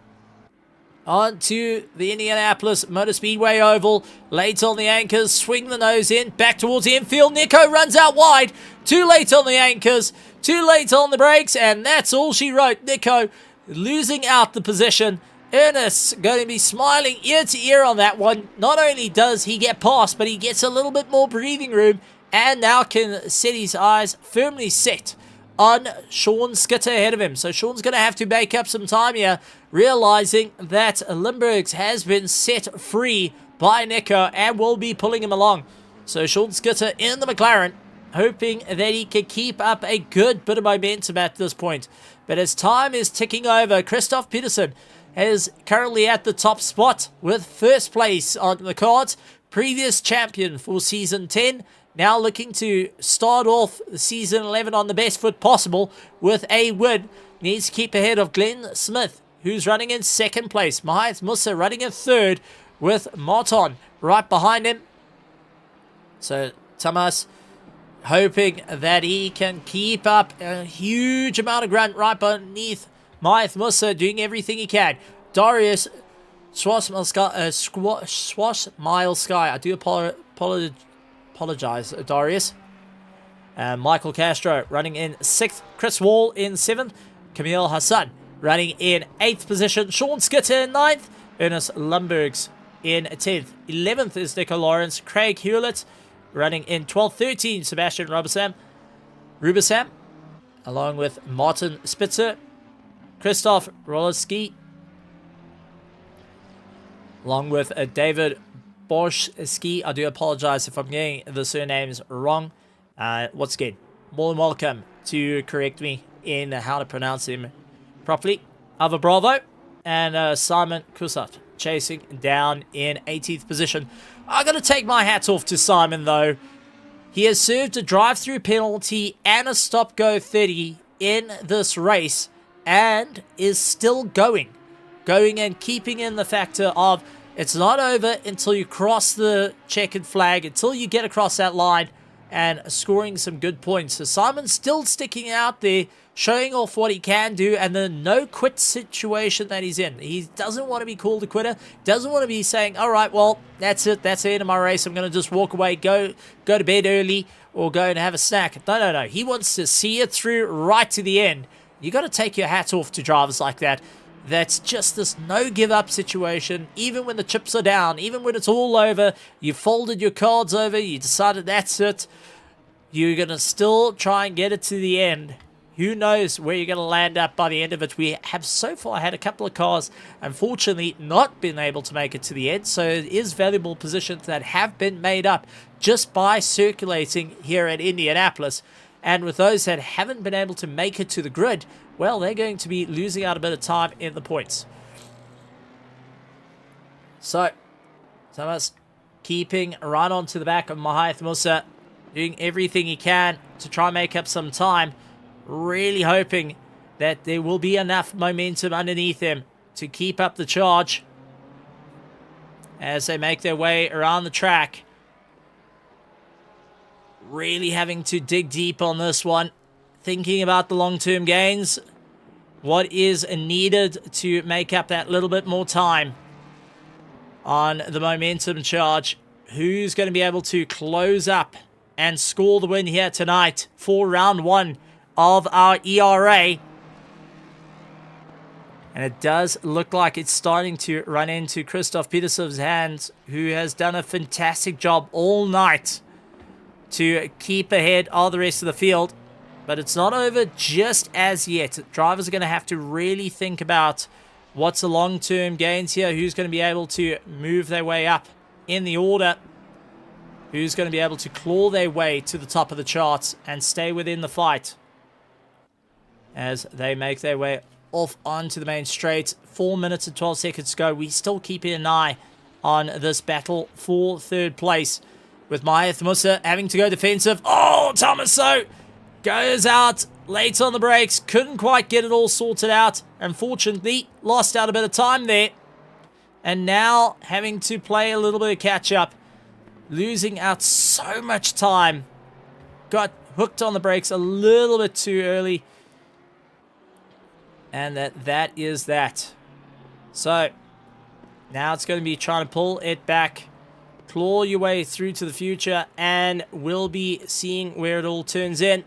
On to the Indianapolis Motor Speedway Oval. Late on the anchors, swing the nose in, back towards the infield. Nico runs out wide. Too late on the anchors, too late on the brakes, and that's all she wrote. Nico losing out the position. Ernest going to be smiling ear to ear on that one. Not only does he get past, but he gets a little bit more breathing room and now can set his eyes firmly set on Sean Skitter ahead of him. So Sean's going to have to make up some time here, realizing that Lindbergh's has been set free by Nico and will be pulling him along. So Sean Skitter in the McLaren, hoping that he can keep up a good bit of momentum at this point. But as time is ticking over, Christoph Peterson is currently at the top spot with first place on the cards. Previous champion for Season 10. Now looking to start off Season 11 on the best foot possible with a win. Needs to keep ahead of Glenn Smith, who's running in second place. Mahath Musa running in third with Martin right behind him. So Thomas hoping that he can keep up a huge amount of grunt right beneath Mahath Musa, doing everything he can. Darius Swashmile Sky. I do apologize, Darius. Michael Castro running in 6th. Chris Wall in 7th. Camille Hassan running in 8th position. Sean Skitter in 9th. Ernest Lundbergs in 10th. 11th is Nico Lawrence. Craig Hewlett running in 12th. 13th, Sebastian Rubisam, along with Martin Spitzer. Christoph Rolowski, along with David Borski. I do apologize if I'm getting the surnames wrong. Once again, more than welcome to correct me in how to pronounce him properly. Ava Bravo and Simon Kusat chasing down in 18th position. I'm going to take my hat off to Simon, though. He has served a drive-through penalty and a stop-go 30 in this race and is still going and keeping in the factor of it's not over until you cross the checkered flag, until you get across that line and scoring some good points. So Simon's still sticking out there, showing off what he can do and the no-quit situation that he's in. He doesn't want to be called a quitter, doesn't want to be saying, all right, well, that's it, that's the end of my race, I'm going to just walk away, go to bed early, or go and have a snack. No. He wants to see it through right to the end. You got to take your hat off to drivers like that. That's just this no-give-up situation. Even when the chips are down, even when it's all over, you folded your cards over, you decided that's it, you're going to still try and get it to the end. Who knows where you're going to land up by the end of it. We have so far had a couple of cars, unfortunately, not been able to make it to the end. So it is valuable positions that have been made up just by circulating here at Indianapolis. And with those that haven't been able to make it to the grid, well, they're going to be losing out a bit of time in the points. So, Thomas keeping right onto the back of Mahath Musa, doing everything he can to try and make up some time. Really hoping that there will be enough momentum underneath him to keep up the charge as they make their way around the track. Really having to dig deep on this one. Thinking about the long-term gains. What is needed to make up that little bit more time on the momentum charge. Who's going to be able to close up and score the win here tonight for round one of our ERA. And it does look like it's starting to run into Christoph Peterson's hands, who has done a fantastic job all night to keep ahead of the rest of the field. But it's not over just as yet. Drivers are going to have to really think about what's the long-term gains here, who's going to be able to move their way up in the order, who's going to be able to claw their way to the top of the charts and stay within the fight as they make their way off onto the main straight. 4 minutes and 12 seconds to go. We still keep an eye on this battle for third place, with Mahath Musa having to go defensive. Oh, Tomaso goes out late on the brakes. Couldn't quite get it all sorted out. Unfortunately, lost out a bit of time there. And now having to play a little bit of catch-up. Losing out so much time. Got hooked on the brakes a little bit too early. And that is that. So, now it's going to be trying to pull it back. Claw your way through to the future. And we'll be seeing where it all turns in.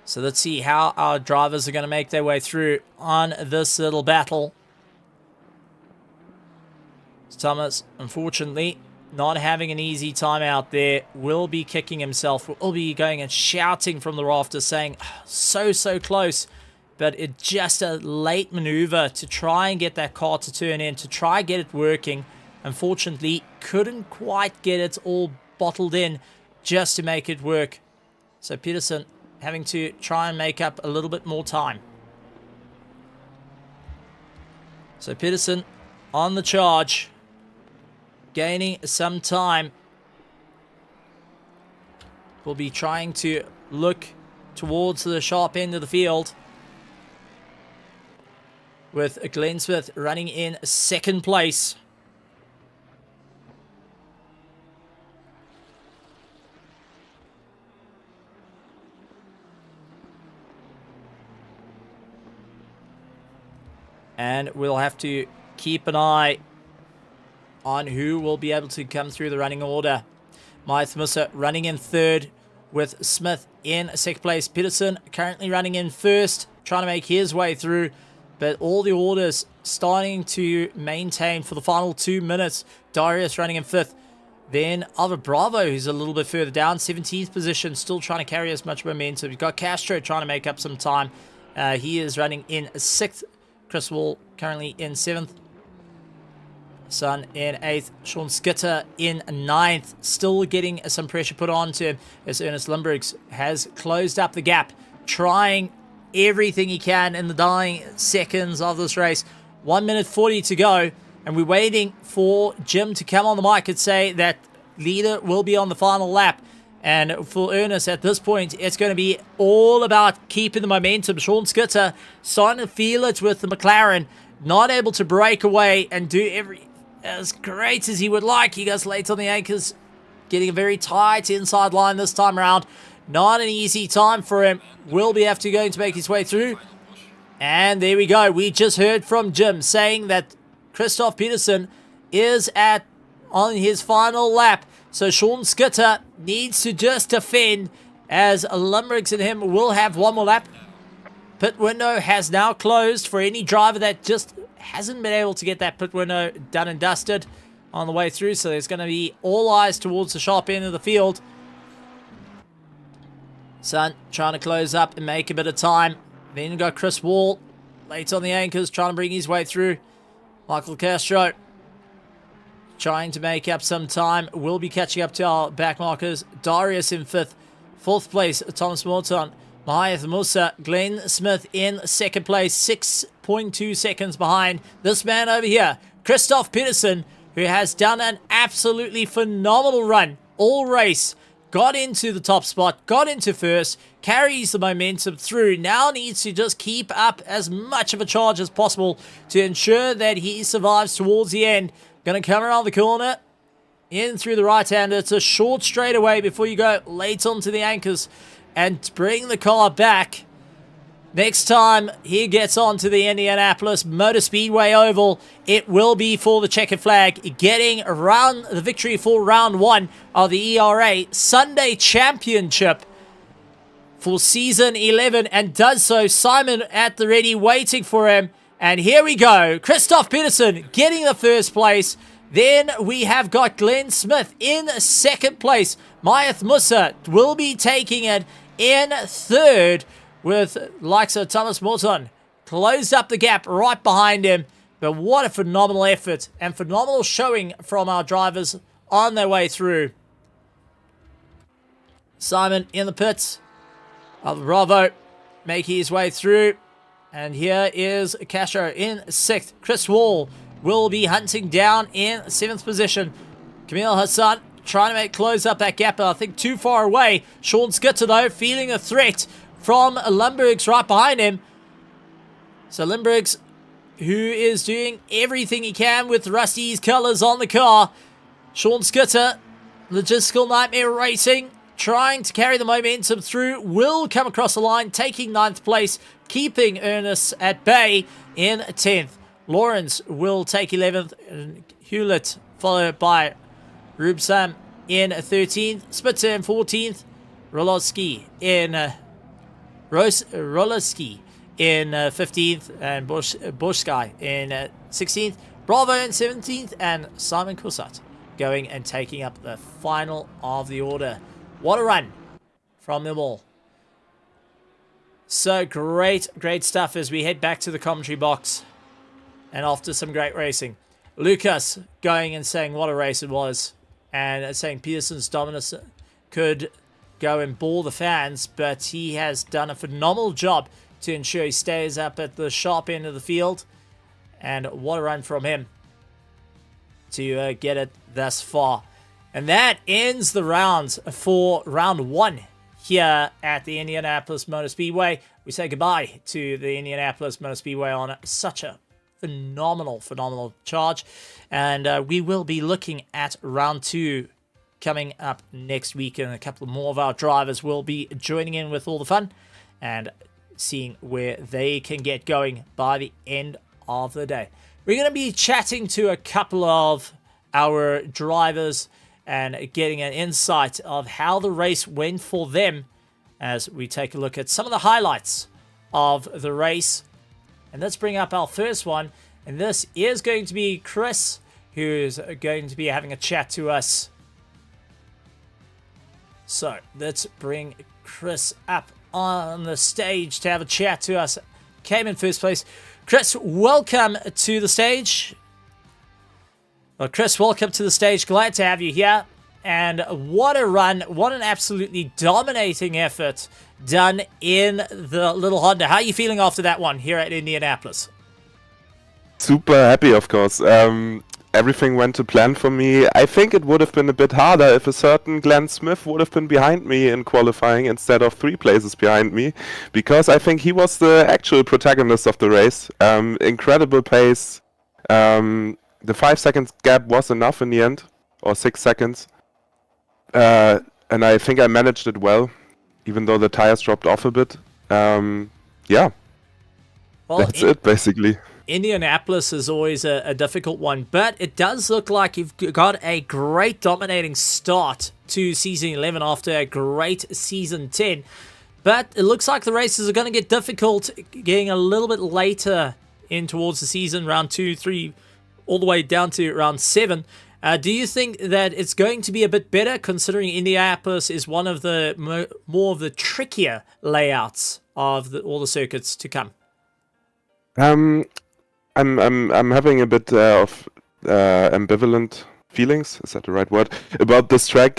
So let's see how our drivers are going to make their way through on this little battle. Thomas, unfortunately, not having an easy time out there, will be kicking himself, will be going and shouting from the rafters saying, so close, but it's just a late maneuver to try and get that car to turn in, to try and get it working. Unfortunately, couldn't quite get it all bottled in just to make it work. So Peterson having to try and make up a little bit more time. So Peterson on the charge, gaining some time. We'll be trying to look towards the sharp end of the field, with Glenn Smith running in second place. And we'll have to keep an eye on who will be able to come through the running order. Mahath Musa running in third, with Smith in second place. Peterson currently running in first, trying to make his way through. But all the orders starting to maintain for the final 2 minutes. Darius running in fifth. Then Alva Bravo, who's a little bit further down, 17th position, still trying to carry as much momentum. You've got Castro trying to make up some time. He is running in sixth. Chris Wall currently in seventh. Sun in 8th, Sean Skitter in 9th, still getting some pressure put onto him as Ernest Limburgs has closed up the gap, trying everything he can in the dying seconds of this race. 1 minute 40 to go, and we're waiting for Jim to come on the mic and say that leader will be on the final lap. And for Ernest at this point, it's going to be all about keeping the momentum. Sean Skitter starting to feel it with the McLaren, not able to break away and do as great as he would like. He goes late on the anchors, getting a very tight inside line this time around. Not an easy time for him. Will be going to make his way through. And there we go. We just heard from Jim saying that Christoph Peterson is on his final lap. So Sean Skitter needs to just defend, as Limburgs and him will have one more lap. Pit window has now closed for any driver that just hasn't been able to get that pit window done and dusted on the way through. So there's going to be all eyes towards the sharp end of the field. Sun trying to close up and make a bit of time. Then you got Chris Wall late on the anchors, trying to bring his way through. Michael Castro trying to make up some time. Will be catching up to our back markers. Darius in 5th. 4th place, Thomas Morton. Mahath Musa, Glenn Smith in 2nd place, 6.2 seconds behind this man over here, Christoph Peterson, who has done an absolutely phenomenal run all race. Got into the top spot, got into first, carries the momentum through, now needs to just keep up as much of a charge as possible to ensure that he survives towards the end. Going to come around the corner, in through the right-hander. It's a short straightaway before you go late onto the anchors and bring the car back. Next time he gets onto the Indianapolis Motor Speedway Oval, it will be for the checkered flag, getting around the victory for round 1 of the ERA Sunday Championship for season 11, and does so. Simon at the ready, waiting for him. And here we go. Christoph Peterson getting the 1st place. Then we have got Glenn Smith in 2nd place. Mahath Musa will be taking it in 3rd, with likes of Thomas Morton closed up the gap right behind him. But what a phenomenal effort and phenomenal showing from our drivers on their way through. Simon in the pits of Bravo, making his way through. And here is Castro in 6th. Chris Wall will be hunting down in 7th position. Camille Hassan trying to close up that gap, but I think too far away. Sean Skitter, though, feeling a threat from Limburgs right behind him. So Limburgs, who is doing everything he can with Rusty's colours on the car. Sean Skitter, logistical nightmare racing, trying to carry the momentum through, will come across the line, taking 9th place, keeping Ernest at bay in 10th. Lawrence will take 11th, and Hewlett followed by Rubsam in 13th, Spitzer in 14th, Rolowski in Rolowski in 15th, and Boschkai in 16th, Bravo in 17th, and Simon Cossat going and taking up the final of the order. What a run from them all. So great stuff as we head back to the commentary box. And after some great racing, Lucas going and saying what a race it was, and saying Peterson's dominance could go and bore the fans, but he has done a phenomenal job to ensure he stays up at the sharp end of the field. And what a run from him to get it thus far. And that ends the rounds for round 1 here at the Indianapolis Motor Speedway. We say goodbye to the Indianapolis Motor Speedway on such a phenomenal charge. And we will be looking at round 2 coming up next week. And a couple more of our drivers will be joining in with all the fun and seeing where they can get going by the end of the day. We're going to be chatting to a couple of our drivers and getting an insight of how the race went for them as we take a look at some of the highlights of the race. And let's bring up our first one. And this is going to be Chris, who is going to be having a chat to us. So let's bring Chris up on the stage to have a chat to us. Came in first place. Chris, welcome to the stage. Well, Chris, welcome to the stage. Glad to have you here. And what a run. What an absolutely dominating effort done in the little Honda. How are you feeling after that one here at Indianapolis? Super happy, of course. Everything went to plan for me. I think it would have been a bit harder if a certain Glenn Smith would have been behind me in qualifying instead of 3 places behind me, because I think he was the actual protagonist of the race. Incredible pace. The 5 seconds gap was enough in the end, or 6 seconds. And I think I managed it well, even though the tires dropped off a bit. Yeah, well, that's it basically. Indianapolis is always a difficult one, but it does look like you've got a great dominating start to Season 11 after a great Season 10. But it looks like the races are going to get difficult getting a little bit later in towards the season, round 2, 3, all the way down to round 7. Do you think that it's going to be a bit better, considering Indianapolis is one of the more of the trickier layouts of all the circuits to come? I'm having a bit of ambivalent feelings, is that the right word, about this track,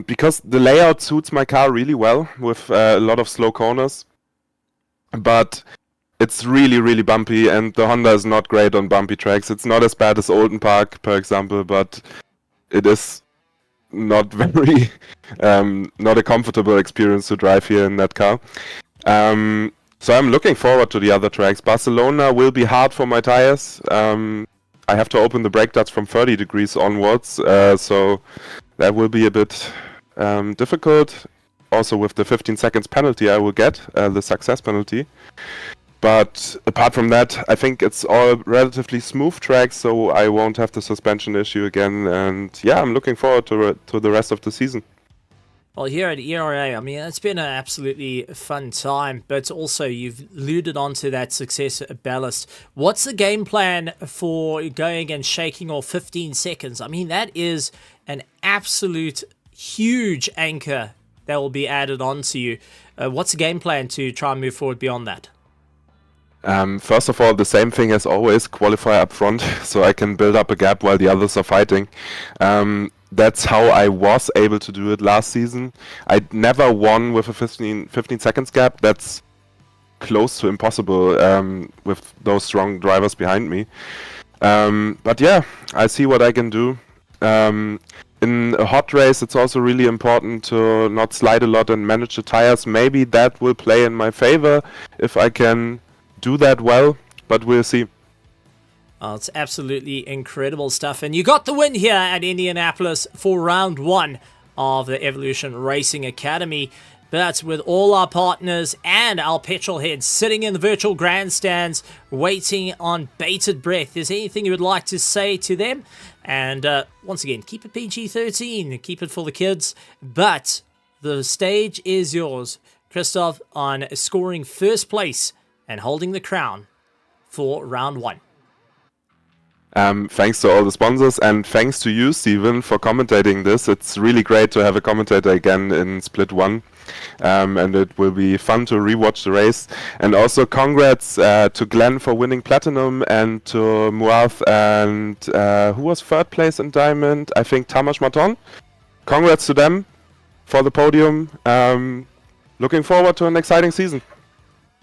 because the layout suits my car really well with a lot of slow corners, but it's really, really bumpy, and the Honda is not great on bumpy tracks. It's not as bad as Oulton Park, for example, but it is not very, not a comfortable experience to drive here in that car. So I'm looking forward to the other tracks. Barcelona will be hard for my tires. I have to open the brake ducts from 30 degrees onwards, so that will be a bit difficult. Also with the 15 seconds penalty I will get, the success penalty. But apart from that, I think it's all relatively smooth tracks, so I won't have the suspension issue again. And yeah, I'm looking forward to the rest of the season. Well, here at ERA, I mean, it's been an absolutely fun time, but also you've alluded onto that success at Ballast. What's the game plan for going and shaking off 15 seconds? I mean, that is an absolute huge anchor that will be added onto you. What's the game plan to try and move forward beyond that? First of all, the same thing as always, qualify up front, so I can build up a gap while the others are fighting. That's how I was able to do it last season. I never won with a 15 seconds gap. That's close to impossible with those strong drivers behind me. But yeah, I see what I can do. In a hot race, it's also really important to not slide a lot and manage the tires. Maybe that will play in my favor if I can do that well, but we'll see. Oh, it's absolutely incredible stuff. And you got the win here at Indianapolis for round 1 of the Evolution Racing Academy. But with all our partners and our petrol heads sitting in the virtual grandstands waiting on bated breath, is there anything you would like to say to them? And once again, keep it PG-13, keep it for the kids. But the stage is yours, Christoph, on scoring first place and holding the crown for round 1. Thanks to all the sponsors, and thanks to you, Steven, for commentating this. It's really great to have a commentator again in Split 1, and it will be fun to rewatch the race. And also congrats to Glenn for winning Platinum, and to Muath, and who was 3rd place in Diamond? I think Tamas Maton. Congrats to them for the podium. Looking forward to an exciting season.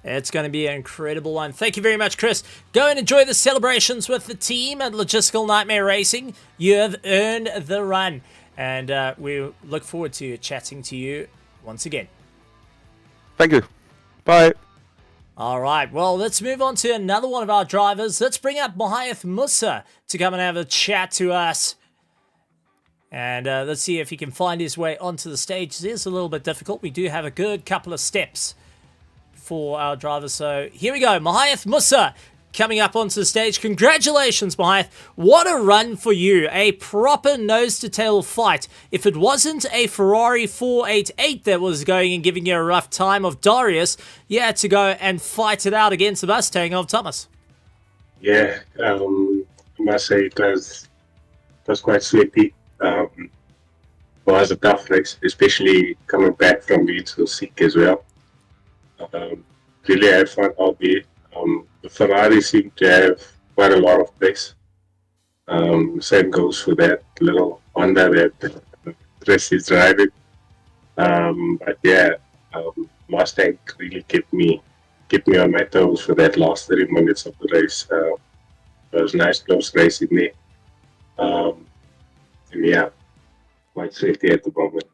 It's going to be an incredible one. Thank you very much, Chris. Go and enjoy the celebrations with the team at Logistical Nightmare Racing. You have earned the run. And we look forward to chatting to you once again. Thank you. Bye. All right, well, let's move on to another one of our drivers. Let's bring up Mohaith Musa to come and have a chat to us. And let's see if he can find his way onto the stage. It is a little bit difficult. We do have a good couple of steps for our drivers. So here we go. Mohaith Musa coming up onto the stage. Congratulations, Mohaith. What a run for you. A proper nose-to-tail fight. If it wasn't a Ferrari 488 that was going and giving you a rough time of Darius, you had to go and fight it out against the Mustang of Thomas. Yeah, I must say it was quite sleepy. It was a tough race, especially coming back from being so sick as well. Really had fun out there. The Ferrari seemed to have quite a lot of pace. Same goes for that little Honda that Chris is driving. But yeah, Mustang really kept me on my toes for that last 30 minutes of the race. It was a nice close race in there. And yeah, quite safety at the moment.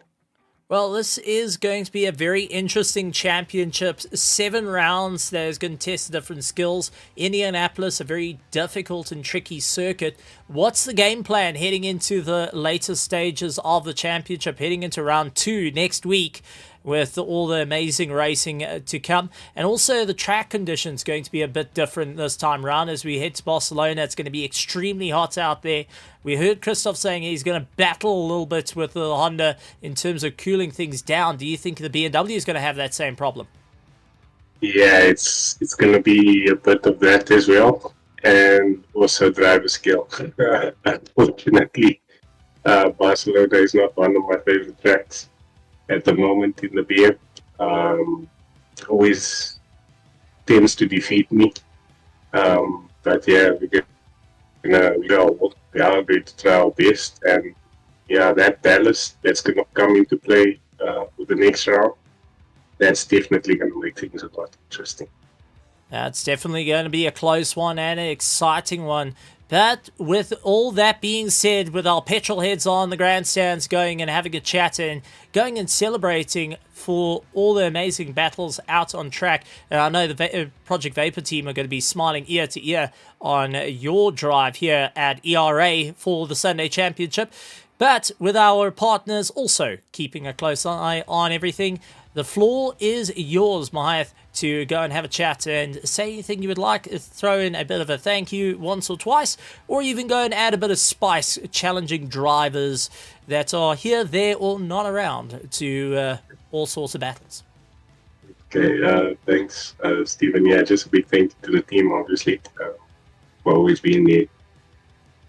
Well, this is going to be a very interesting championship. 7 rounds that is going to test different skills. Indianapolis, a very difficult and tricky circuit. What's the game plan heading into the later stages of the championship, heading into round 2 next week, with all the amazing racing to come? And also the track conditions going to be a bit different this time round. As we head to Barcelona, it's going to be extremely hot out there. We heard Christoph saying he's going to battle a little bit with the Honda in terms of cooling things down. Do you think the BMW is going to have that same problem? Yeah, it's going to be a bit of that as well, and also driver skill. Unfortunately, Barcelona is not one of my favorite tracks at the moment in the BM. Always tends to defeat me. But yeah, we are going to try our best, and yeah, that ballast that's going to come into play with the next round, that's definitely going to make things a lot interesting. It's definitely going to be a close one and an exciting one. But with all that being said, with our petrol heads on the grandstands going and having a chat and going and celebrating for all the amazing battles out on track, and I know the Project Vapor team are going to be smiling ear to ear on your drive here at ERA for the Sunday Championship. But with our partners also keeping a close eye on everything, the floor is yours, Mahath, to go and have a chat and say anything you would like, throw in a bit of a thank you once or twice, or even go and add a bit of spice, challenging drivers that are here, there, or not around to all sorts of battles. Okay, thanks, Stephen. Yeah, just a big thank you to the team, obviously, for always being there,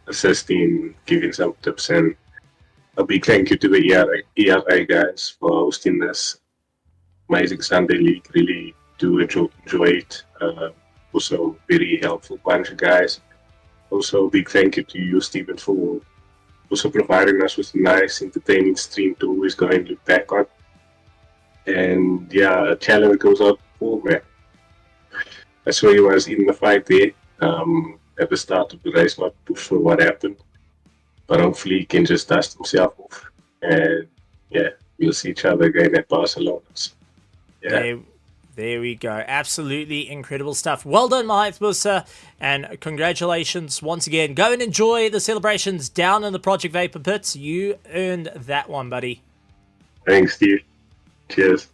assisting, giving some tips, and a big thank you to the ERA guys for hosting this amazing Sunday League. Really do enjoy it. Also, very helpful bunch of guys. Also, a big thank you to you, Stephen, for also providing us with a nice, entertaining stream to always go and look back on. And yeah, a challenge that goes out for man. I saw he was in the fight there at the start of the race, not pushed for what happened. But hopefully he can just dust himself off. And yeah, we'll see each other again at Barcelona. So, yeah. There we go. Absolutely incredible stuff. Well done, Mahath Musa, and congratulations once again. Go and enjoy the celebrations down in the Project Vapor pits. You earned that one, buddy. Thanks, Steve. Cheers.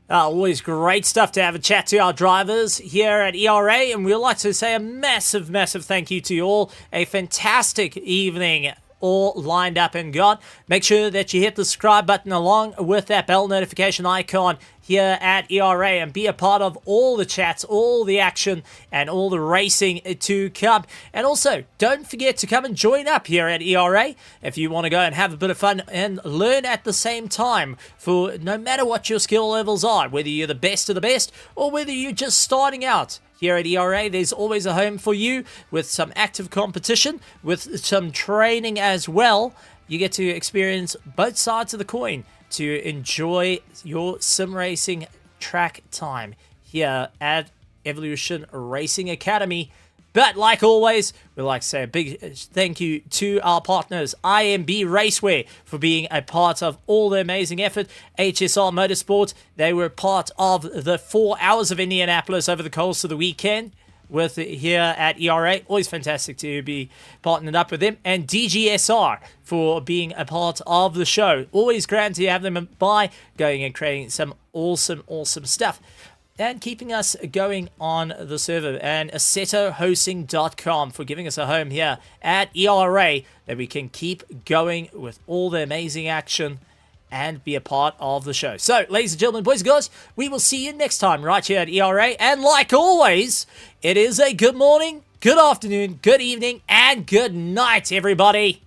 Always great stuff to have a chat to our drivers here at ERA, and we'd like to say a massive, massive thank you to you all. A fantastic evening all lined up and gone. Make sure that you hit the subscribe button along with that bell notification icon here at ERA and be a part of all the chats, all the action, and all the racing to come. And also, don't forget to come and join up here at ERA if you want to go and have a bit of fun and learn at the same time. For no matter what your skill levels are, whether you're the best of the best or whether you're just starting out, here at ERA, there's always a home for you with some active competition, with some training as well. You get to experience both sides of the coin to enjoy your sim racing track time here at Evolution Racing Academy. But like always, we'd like to say a big thank you to our partners, IMB Racewear, for being a part of all the amazing effort. HSR Motorsport, they were part of the 4 hours of Indianapolis over the course of the weekend with here at ERA. Always fantastic to be partnered up with them. And DGSR for being a part of the show. Always grand to have them by, going and creating some awesome, awesome stuff. And keeping us going on the server, and AssetoHosting.com for giving us a home here at ERA that we can keep going with all the amazing action and be a part of the show. So, ladies and gentlemen, boys and girls, we will see you next time right here at ERA. And like always, it is a good morning, good afternoon, good evening, and good night, everybody.